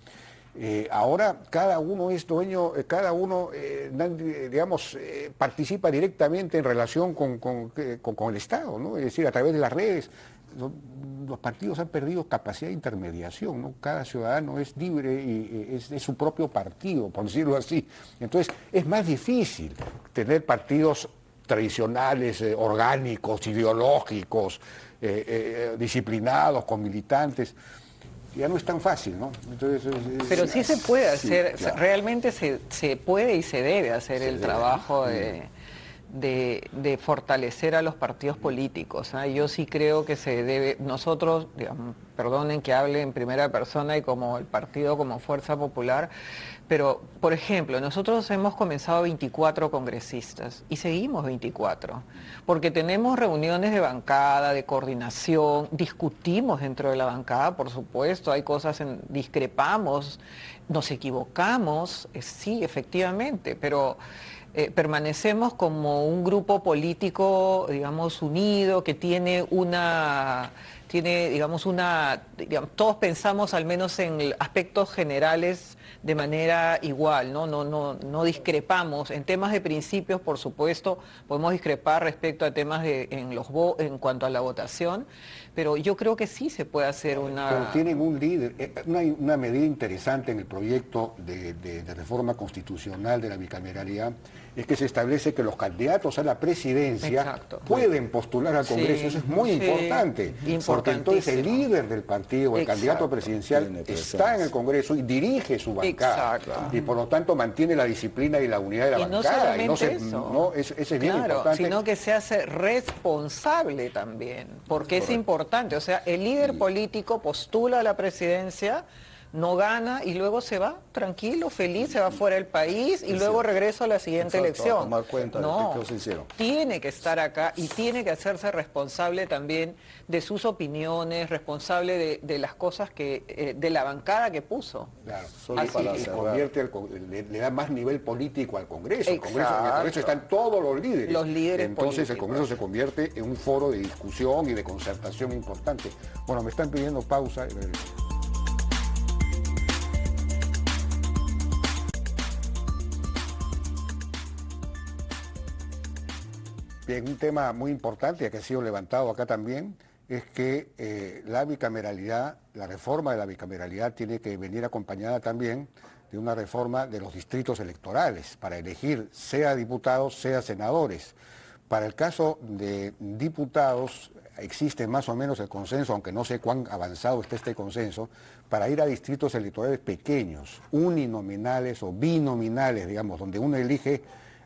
Ahora cada uno es dueño, cada uno, digamos, participa directamente en relación con el Estado, ¿no? Es decir, a través de las redes. Los partidos han perdido capacidad de intermediación, ¿no? Cada ciudadano es libre y es su propio partido, por decirlo así. Entonces, es más difícil tener partidos tradicionales, orgánicos, ideológicos, disciplinados, con militantes. Ya no es tan fácil, ¿no? Entonces, pero sí se puede hacer, claro. realmente se puede y se debe hacer el trabajo de fortalecer a los partidos políticos, ¿ah? Yo sí creo que se debe, nosotros, digamos, perdonen que hable en primera persona y como el partido, como Fuerza Popular, pero, por ejemplo, nosotros hemos comenzado 24 congresistas y seguimos 24, porque tenemos reuniones de bancada, de coordinación, discutimos dentro de la bancada, por supuesto, hay cosas discrepamos, nos equivocamos, sí, efectivamente, pero permanecemos como un grupo político, digamos, unido, que tiene digamos, todos pensamos al menos en aspectos generales de manera igual, ¿no? No discrepamos. En temas de principios, por supuesto, podemos discrepar respecto a temas en cuanto a la votación, pero yo creo que sí se puede hacer una... Pero tienen un líder, una medida interesante en el proyecto de reforma constitucional de la bicameralidad, es que se establece que los candidatos a la presidencia Exacto. pueden postular al Congreso. Sí, eso es muy importante, porque entonces el líder del partido, el candidato presidencial, está en el Congreso y dirige su bancada. Exacto. Y por lo tanto mantiene la disciplina y la unidad de la Y no bancada. solamente eso. Ese es bien Claro, importante. sino que se hace responsable también, porque es importante. O sea, el líder político postula a la presidencia, no gana y luego se va tranquilo, feliz, se va fuera del país y luego regresa a la siguiente elección. A tomar cuenta de qué cosas hicieron. Tiene que estar acá y tiene que hacerse responsable también de sus opiniones, responsable de las cosas de la bancada que puso. Claro, Así. le da más nivel político al Congreso. En el Exacto. Congreso están todos los líderes. Los líderes Entonces el políticos. Congreso se convierte en un foro de discusión y de concertación importante. Bueno, me están pidiendo pausa. Bien, un tema muy importante que ha sido levantado acá también es que la bicameralidad, la reforma de la bicameralidad tiene que venir acompañada también de una reforma de los distritos electorales para elegir sea diputados, sea senadores. Para el caso de diputados existe más o menos el consenso, aunque no sé cuán avanzado está este consenso, para ir a distritos electorales pequeños, uninominales o binominales, digamos, donde uno elige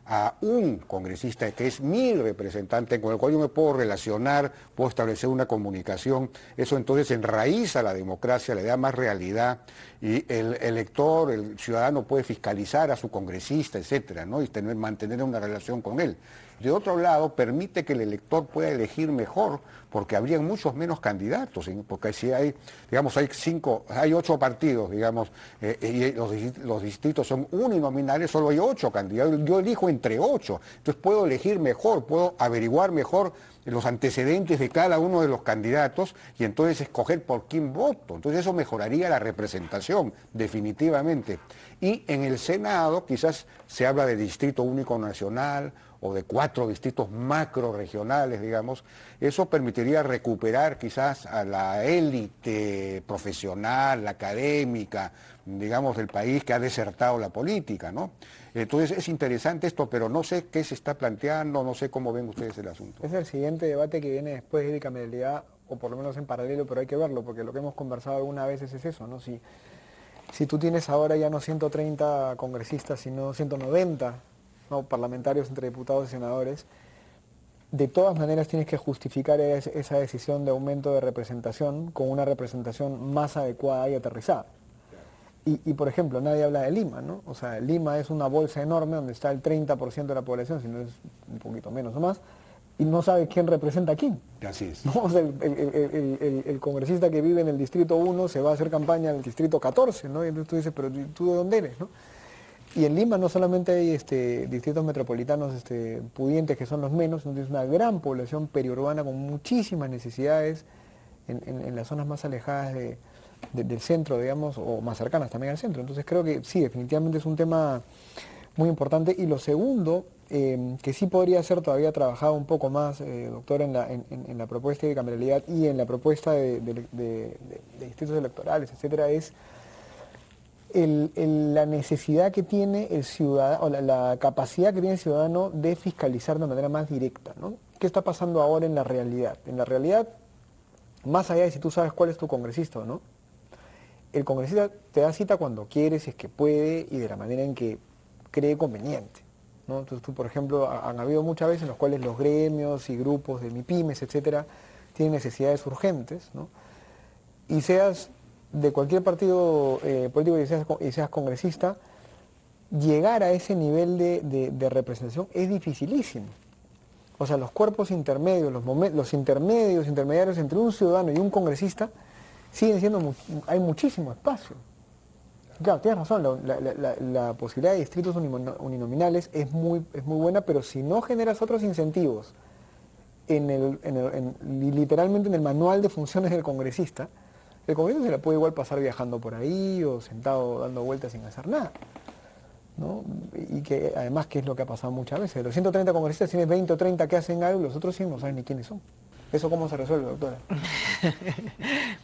a un congresista que es mi representante, con el cual yo me puedo relacionar, puedo establecer una comunicación. Eso entonces enraiza la democracia, le da más realidad y el elector, el ciudadano puede fiscalizar a su congresista, etcétera, ¿no? Y mantener una relación con él. De otro lado, permite que el elector pueda elegir mejor, porque habría muchos menos candidatos, porque si hay, digamos, hay 8 partidos, digamos, y los distritos son uninominales, solo hay 8 candidatos, yo elijo entre 8, entonces puedo elegir mejor, puedo averiguar mejor los antecedentes de cada uno de los candidatos y entonces escoger por quién voto. Entonces eso mejoraría la representación, definitivamente. Y en el Senado quizás se habla de distrito único nacional o de 4 distritos macro regionales, digamos. Eso permitiría recuperar quizás a la élite profesional, académica, digamos, del país que ha desertado la política, ¿no? Entonces es interesante esto, pero no sé qué se está planteando, no sé cómo ven ustedes el asunto. Es el siguiente debate que viene después de bicameralidad, o por lo menos en paralelo, pero hay que verlo, porque lo que hemos conversado algunas veces es eso, ¿no? Si tú tienes ahora ya no 130 congresistas, sino 190, ¿no?, parlamentarios entre diputados y senadores, de todas maneras tienes que justificar esa decisión de aumento de representación con una representación más adecuada y aterrizada. Y por ejemplo, nadie habla de Lima, ¿no? O sea, Lima es una bolsa enorme donde está el 30% de la población, si no es un poquito menos o más, y no sabe quién representa a quién. Así es. ¿No? O sea, el congresista que vive en el distrito 1 se va a hacer campaña en el distrito 14, ¿no? Y entonces tú dices, pero ¿tú de dónde eres, no? Y en Lima no solamente hay distritos metropolitanos pudientes, que son los menos, sino tienes una gran población periurbana con muchísimas necesidades en las zonas más alejadas del centro, digamos, o más cercanas también al centro. Entonces creo que sí, definitivamente es un tema muy importante. Y lo segundo, que sí podría ser todavía trabajado un poco más, doctor, en la propuesta de bicameralidad y en la propuesta de distritos electorales, etcétera, es la necesidad que tiene el ciudadano, o la capacidad que tiene el ciudadano de fiscalizar de manera más directa, ¿no? ¿Qué está pasando ahora en la realidad? En la realidad, más allá de si tú sabes cuál es tu congresista o no, el congresista te da cita cuando quiere, si es que puede y de la manera en que cree conveniente, ¿no? Entonces tú, por ejemplo, han habido muchas veces en los cuales los gremios y grupos de MIPYMES, etcétera, tienen necesidades urgentes, ¿no? Y seas de cualquier partido político y seas congresista, llegar a ese nivel de representación es dificilísimo. O sea, los cuerpos intermedios, los intermediarios entre un ciudadano y un congresista, siguen siendo, hay muchísimo espacio. Claro, tienes razón, la posibilidad de distritos uninominales es muy buena, pero si no generas otros incentivos literalmente en el manual de funciones del congresista, el congresista se la puede igual pasar viajando por ahí o sentado dando vueltas sin hacer nada, ¿no? Y que además, que es lo que ha pasado muchas veces, de los 130 congresistas tienes 20 o 30 que hacen algo y los otros 100 no saben ni quiénes son. ¿Eso cómo se resuelve, doctora?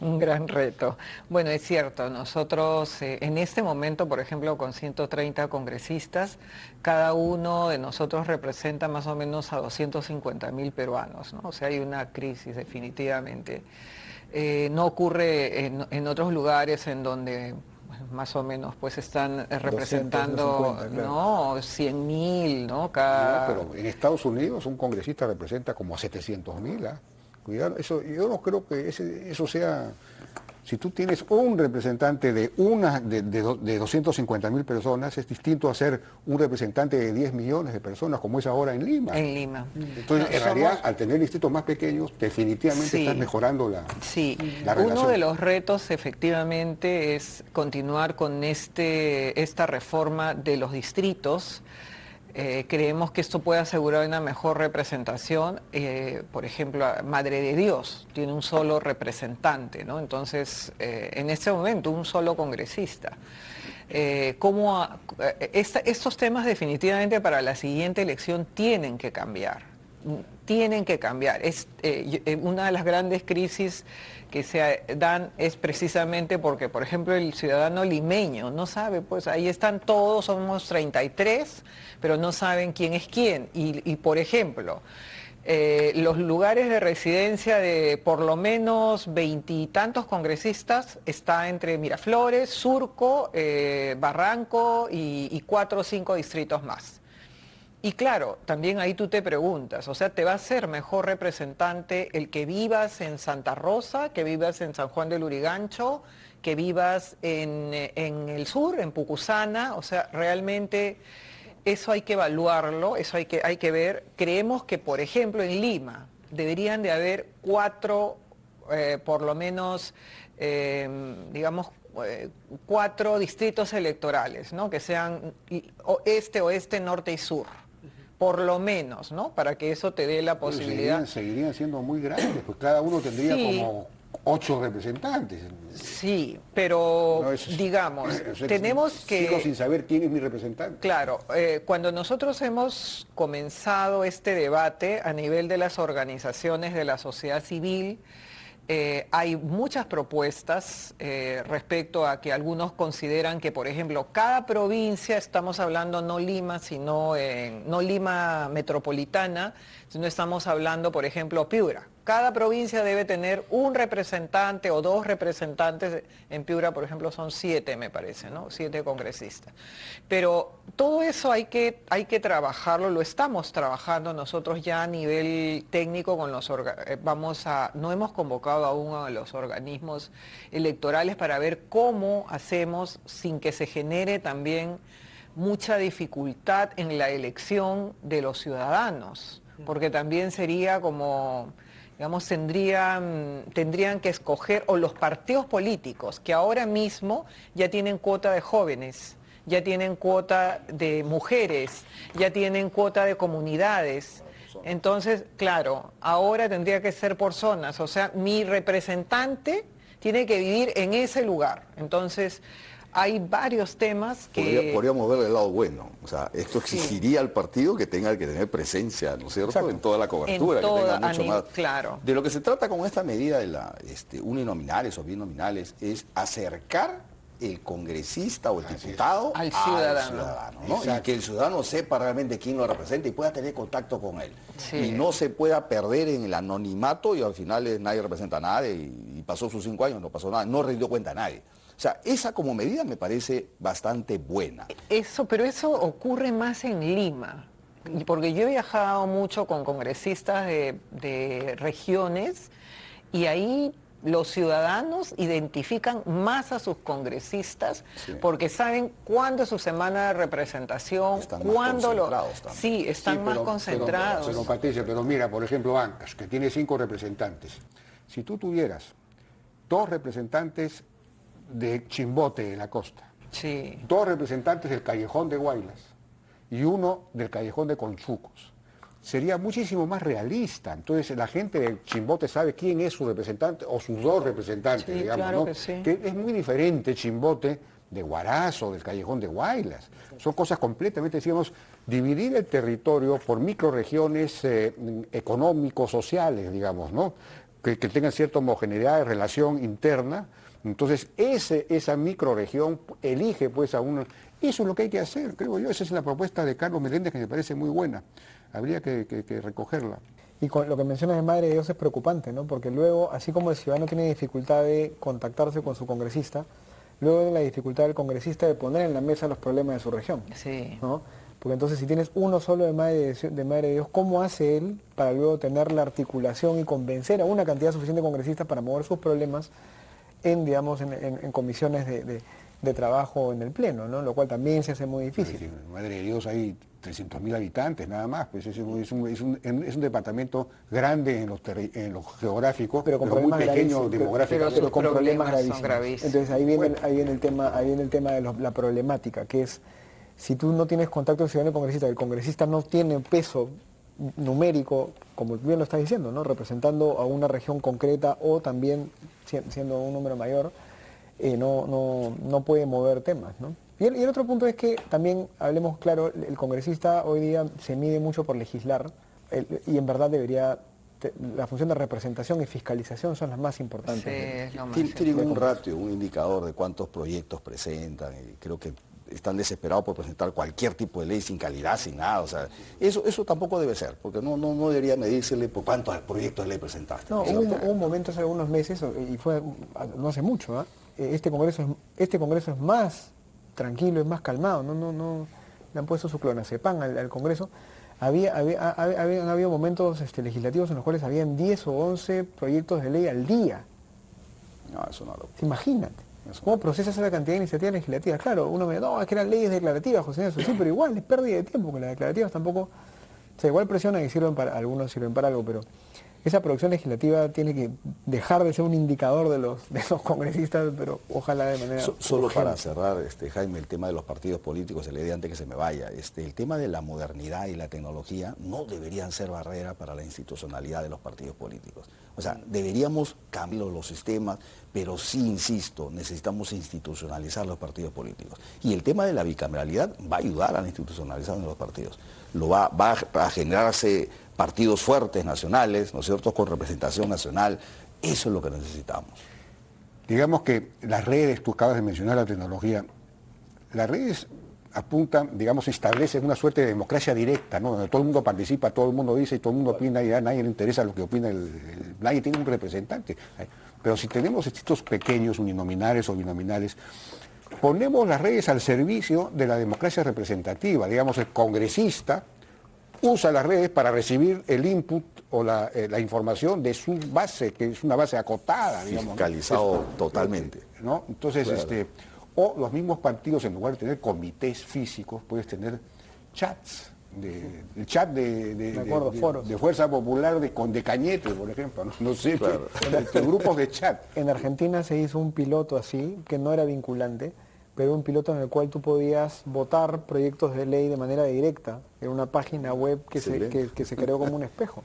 Un gran reto. Bueno, es cierto, nosotros en este momento, por ejemplo, con 130 congresistas, cada uno de nosotros representa más o menos a 250.000 peruanos, ¿no? O sea, hay una crisis definitivamente. No ocurre en otros lugares en donde más o menos pues están representando 250, claro. ¿no? 100.000, ¿no? No, pero en Estados Unidos un congresista representa como a 700.000, ¿ah? Cuidado, yo no creo que eso sea. Si tú tienes un representante de 250.000 personas, es distinto a ser un representante de 10 millones de personas, como es ahora en Lima. En Lima. Entonces, en realidad, al tener distritos más pequeños, definitivamente Sí. estás mejorando la relación. Uno de los retos efectivamente es continuar con esta reforma de los distritos. Creemos que esto puede asegurar una mejor representación. Por ejemplo, Madre de Dios tiene un solo representante, ¿no? Entonces, en este momento, un solo congresista. Estos temas definitivamente para la siguiente elección tienen que cambiar. Tienen que cambiar. Una de las grandes crisis que se dan es precisamente porque, por ejemplo, el ciudadano limeño no sabe, pues ahí están todos, somos 33, pero no saben quién es quién. Y por ejemplo, los lugares de residencia de por lo menos 20 y tantos congresistas está entre Miraflores, Surco, Barranco y 4 o 5 distritos más. Y claro, también ahí tú te preguntas, o sea, ¿te va a ser mejor representante el que vivas en Santa Rosa, que vivas en San Juan del Lurigancho, que vivas en el sur, en Pucusana? O sea, realmente eso hay que evaluarlo, eso hay que ver. Creemos que, por ejemplo, en Lima deberían de haber 4, por lo menos, digamos, 4 distritos electorales, ¿no? Que sean este, oeste, norte y sur. Por lo menos, ¿no? Para que eso te dé la posibilidad. Seguirían siendo muy grandes, pues cada uno tendría como 8 representantes. Sí, pero No, digamos, tenemos que... Sigo sin saber quién es mi representante. Claro, cuando nosotros hemos comenzado este debate a nivel de las organizaciones de la sociedad civil, hay muchas propuestas respecto a que algunos consideran que, por ejemplo, cada provincia, estamos hablando no Lima, sino no Lima metropolitana, sino estamos hablando, por ejemplo, Piura. Cada provincia debe tener un representante o 2 representantes. En Piura, por ejemplo, son 7, me parece, ¿no? 7 congresistas. Pero todo eso hay que trabajarlo, lo estamos trabajando nosotros ya a nivel técnico con los no hemos convocado aún a los organismos electorales para ver cómo hacemos sin que se genere también mucha dificultad en la elección de los ciudadanos, porque también sería como... digamos, tendrían que escoger, o los partidos políticos, que ahora mismo ya tienen cuota de jóvenes, ya tienen cuota de mujeres, ya tienen cuota de comunidades. Entonces, claro, ahora tendría que ser por zonas, o sea, mi representante tiene que vivir en ese lugar. Entonces, hay varios temas que... Podríamos ver el lado bueno. O sea, esto exigiría al partido que tenga que tener presencia, ¿no es cierto?, Exacto. En toda la cobertura, En toda, que tenga mucho más. Claro. De lo que se trata con esta medida de la uninominales o binominales es acercar el congresista o el diputado al ciudadano, ¿no? Y que el ciudadano sepa realmente quién lo representa y pueda tener contacto con él. Sí. Y no se pueda perder en el anonimato y al final nadie representa a nadie y pasó sus 5 años, no pasó nada, no rindió cuenta a nadie. O sea, esa como medida me parece bastante buena. Pero eso ocurre más en Lima, porque yo he viajado mucho con congresistas de regiones y ahí los ciudadanos identifican más a sus congresistas porque saben cuándo es su semana de representación, cuándo Sí, están más concentrados. Pero Patricia, pero mira, por ejemplo, Ancash, que tiene 5 representantes. Si tú tuvieras 2 representantes de Chimbote en la costa, Sí. 2 representantes del Callejón de Guaylas y 1 del Callejón de Conchucos, sería muchísimo más realista. Entonces la gente de Chimbote sabe quién es su representante o sus 2 representantes, Sí, digamos, claro ¿no? que sí. Que es muy diferente Chimbote de Huarazo, del Callejón de Guaylas. Son cosas completamente, decíamos, dividir el territorio por microrregiones económicos, sociales, digamos, ¿no? Que tengan cierta homogeneidad de relación interna. Entonces esa microrregión elige pues a uno. Eso es lo que hay que hacer, creo yo. Esa es la propuesta de Carlos Meléndez, que me parece muy buena. Habría que recogerla. Y con lo que mencionas de Madre de Dios es preocupante, ¿no? Porque luego, así como el ciudadano tiene dificultad de contactarse con su congresista, luego tiene la dificultad del congresista de poner en la mesa los problemas de su región, Sí. ¿no? Porque entonces si tienes uno solo de Madre de Dios, ¿cómo hace él para luego tener la articulación y convencer a una cantidad suficiente de congresistas para mover sus problemas en, digamos, en comisiones de trabajo en el Pleno, ¿no? Lo cual también se hace muy difícil. Madre de Dios, hay 300.000 habitantes nada más, pues es un departamento grande en lo geográfico, pero con muy problemas pequeño gravísimos, demográficamente. pero con problemas son gravísimos. gravísimos. Entonces ahí viene el tema de la problemática, que es, si tú no tienes contacto con el ciudadano congresista, el congresista no tiene peso numérico, como bien lo estás diciendo, ¿no? Representando a una región concreta o también siendo un número mayor, no puede mover temas, ¿no? Y el otro punto es que también, hablemos claro, el congresista hoy día se mide mucho por legislar y en verdad la función de representación y fiscalización son las más importantes. Sí, es lo más Tienen un ratio, un indicador de cuántos proyectos presentan y creo que están desesperados por presentar cualquier tipo de ley sin calidad, sin nada. O sea, eso tampoco debe ser, porque no debería medírsele por cuántos proyectos de ley presentaste. No, hubo un momento hace algunos meses, y fue no hace mucho, ¿eh? Este Congreso es más tranquilo, es más calmado, no le han puesto su clonazepam al Congreso. Habían habido momentos legislativos en los cuales habían 10 o 11 proyectos de ley al día. No, eso no lo... Imagínate. ¿Cómo procesas esa cantidad de iniciativas legislativas? Claro, uno me dice, no, es que eran leyes declarativas, José Nelson, sí, pero igual es pérdida de tiempo, porque las declarativas tampoco, o sea, igual presionan y algunos sirven para algo, pero esa producción legislativa tiene que dejar de ser un indicador de los congresistas, pero ojalá de manera Solo urgente. para cerrar, Jaime, el tema de los partidos políticos, el idea antes que se me vaya, el tema de la modernidad y la tecnología no deberían ser barrera para la institucionalidad de los partidos políticos. O sea, deberíamos cambiar los sistemas, pero sí, insisto, necesitamos institucionalizar los partidos políticos. Y el tema de la bicameralidad va a ayudar a la institucionalización de los partidos. Va a generarse partidos fuertes nacionales, ¿no es cierto?, con representación nacional. Eso es lo que necesitamos. Digamos que las redes, tú acabas de mencionar la tecnología, las redes apuntan, digamos, establecen una suerte de democracia directa, ¿no? Donde todo el mundo participa, todo el mundo dice y todo el mundo opina y a nadie le interesa lo que opina, nadie tiene un representante. Pero si tenemos estos pequeños uninominales o binominales, ponemos las redes al servicio de la democracia representativa. Digamos, el congresista usa las redes para recibir el input o la información de su base, que es una base acotada, digamos. Fiscalizado totalmente. ¿No? Entonces, Claro. O los mismos partidos, en lugar de tener comités físicos, puedes tener chats, el chat foros. de Fuerza Popular de Cañete, por ejemplo, no sé, Claro. grupos de chat. En Argentina se hizo un piloto así, que no era vinculante, pero un piloto en el cual tú podías votar proyectos de ley de manera directa en una página web que se creó como un espejo.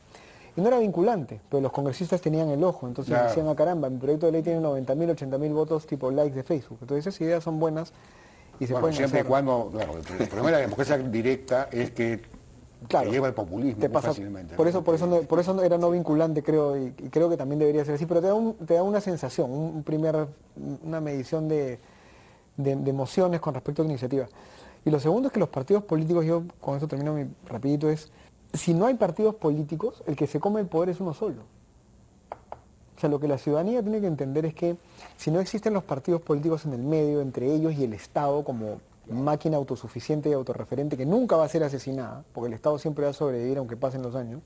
Y no era vinculante, pero los congresistas tenían el ojo, entonces Claro. decían, caramba, mi proyecto de ley tiene 90.000, 80.000 votos tipo likes de Facebook. Entonces esas ideas son buenas y se Bueno, pueden siempre y hacer. cuando, claro, el problema de la democracia directa es que Claro, te lleva al populismo te muy pasa, fácilmente. por eso no era no vinculante, creo, y creo que también debería ser así, pero te da una sensación, una medición de de emociones con respecto a tu iniciativa. Y lo segundo es que los partidos políticos, yo con esto termino rapidito, es, si no hay partidos políticos, el que se come el poder es uno solo. O sea, lo que la ciudadanía tiene que entender es que si no existen los partidos políticos en el medio, entre ellos y el Estado como máquina autosuficiente y autorreferente que nunca va a ser asesinada, porque el Estado siempre va a sobrevivir aunque pasen los años,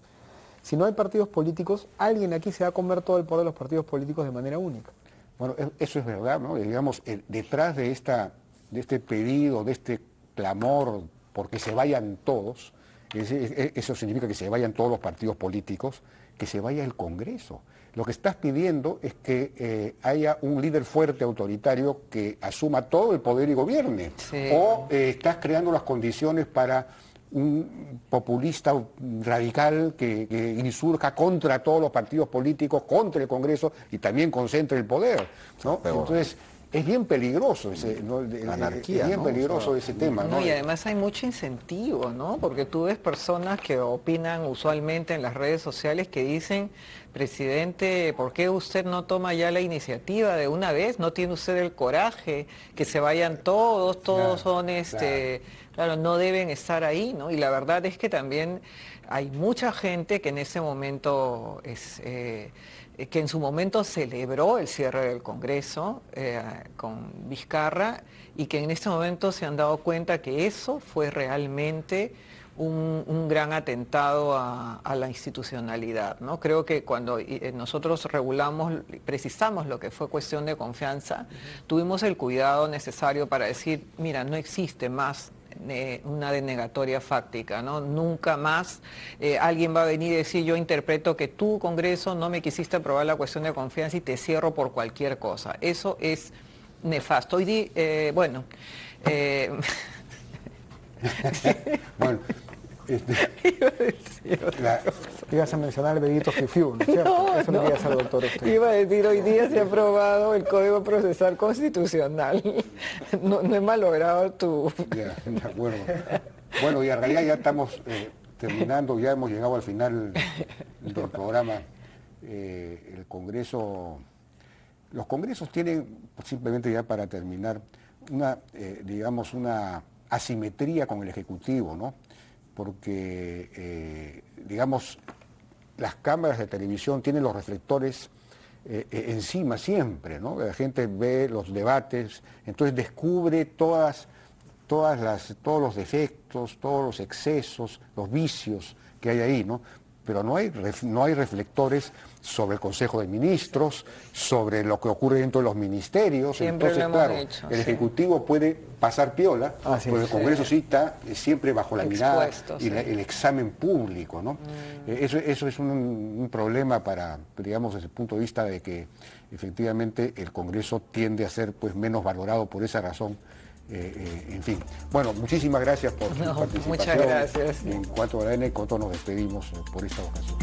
si no hay partidos políticos, alguien aquí se va a comer todo el poder de los partidos políticos de manera única. Bueno, eso es verdad, ¿no? Digamos, detrás de este pedido, de este clamor porque se vayan todos, eso significa que se vayan todos los partidos políticos, que se vaya el Congreso. Lo que estás pidiendo es que haya un líder fuerte, autoritario, que asuma todo el poder y gobierne. Sí. O estás creando las condiciones para un populista radical que insurja contra todos los partidos políticos, contra el Congreso y también concentre el poder, ¿no? Entonces, es bien peligroso la anarquía, es bien ¿no? peligroso, o sea, ese tema, ¿no? No, y además hay mucho incentivo, ¿no? Porque tú ves personas que opinan usualmente en las redes sociales que dicen, presidente, ¿por qué usted no toma ya la iniciativa de una vez? ¿No tiene usted el coraje? Que se vayan todos, Claro, son claro, no deben estar ahí, ¿no? Y la verdad es que también hay mucha gente que en ese momento que en su momento celebró el cierre del Congreso con Vizcarra y que en este momento se han dado cuenta que eso fue realmente un gran atentado a la institucionalidad, ¿no? Creo que cuando nosotros precisamos lo que fue cuestión de confianza, tuvimos el cuidado necesario para decir, mira, no existe más una denegatoria fáctica, ¿no? Nunca más alguien va a venir y decir, yo interpreto que tú, Congreso, no me quisiste aprobar la cuestión de confianza y te cierro por cualquier cosa. Eso es nefasto. Hoy bueno, Bueno, Ibas a mencionar el bebito Fifiu, ¿no es cierto? No, Eso no. le quería al doctor usted. Iba a decir, hoy día se ha aprobado el Código Procesal Constitucional. No he malogrado tu... Bueno, y en realidad ya estamos terminando, ya hemos llegado al final del programa. El Congreso, los congresos tienen, simplemente ya para terminar, digamos, una asimetría con el Ejecutivo, ¿no? Porque, digamos, las cámaras de televisión tienen los reflectores encima siempre, ¿no? La gente ve los debates, entonces descubre todos los defectos, todos los excesos, los vicios que hay ahí, ¿no? Pero no hay reflectores sobre el Consejo de Ministros, sobre lo que ocurre dentro de los ministerios. Siempre entonces, lo hemos claro, hecho, el sí. Ejecutivo puede pasar piola, pero el Congreso sí está siempre bajo la mirada Expuesto, y sí. el examen público, ¿no? Eso es un problema para, digamos, desde el punto de vista de que efectivamente el Congreso tiende a ser pues menos valorado por esa razón. En fin, bueno, muchísimas gracias por su participación. Muchas gracias. En 4 AM, con todo nos despedimos por esta ocasión.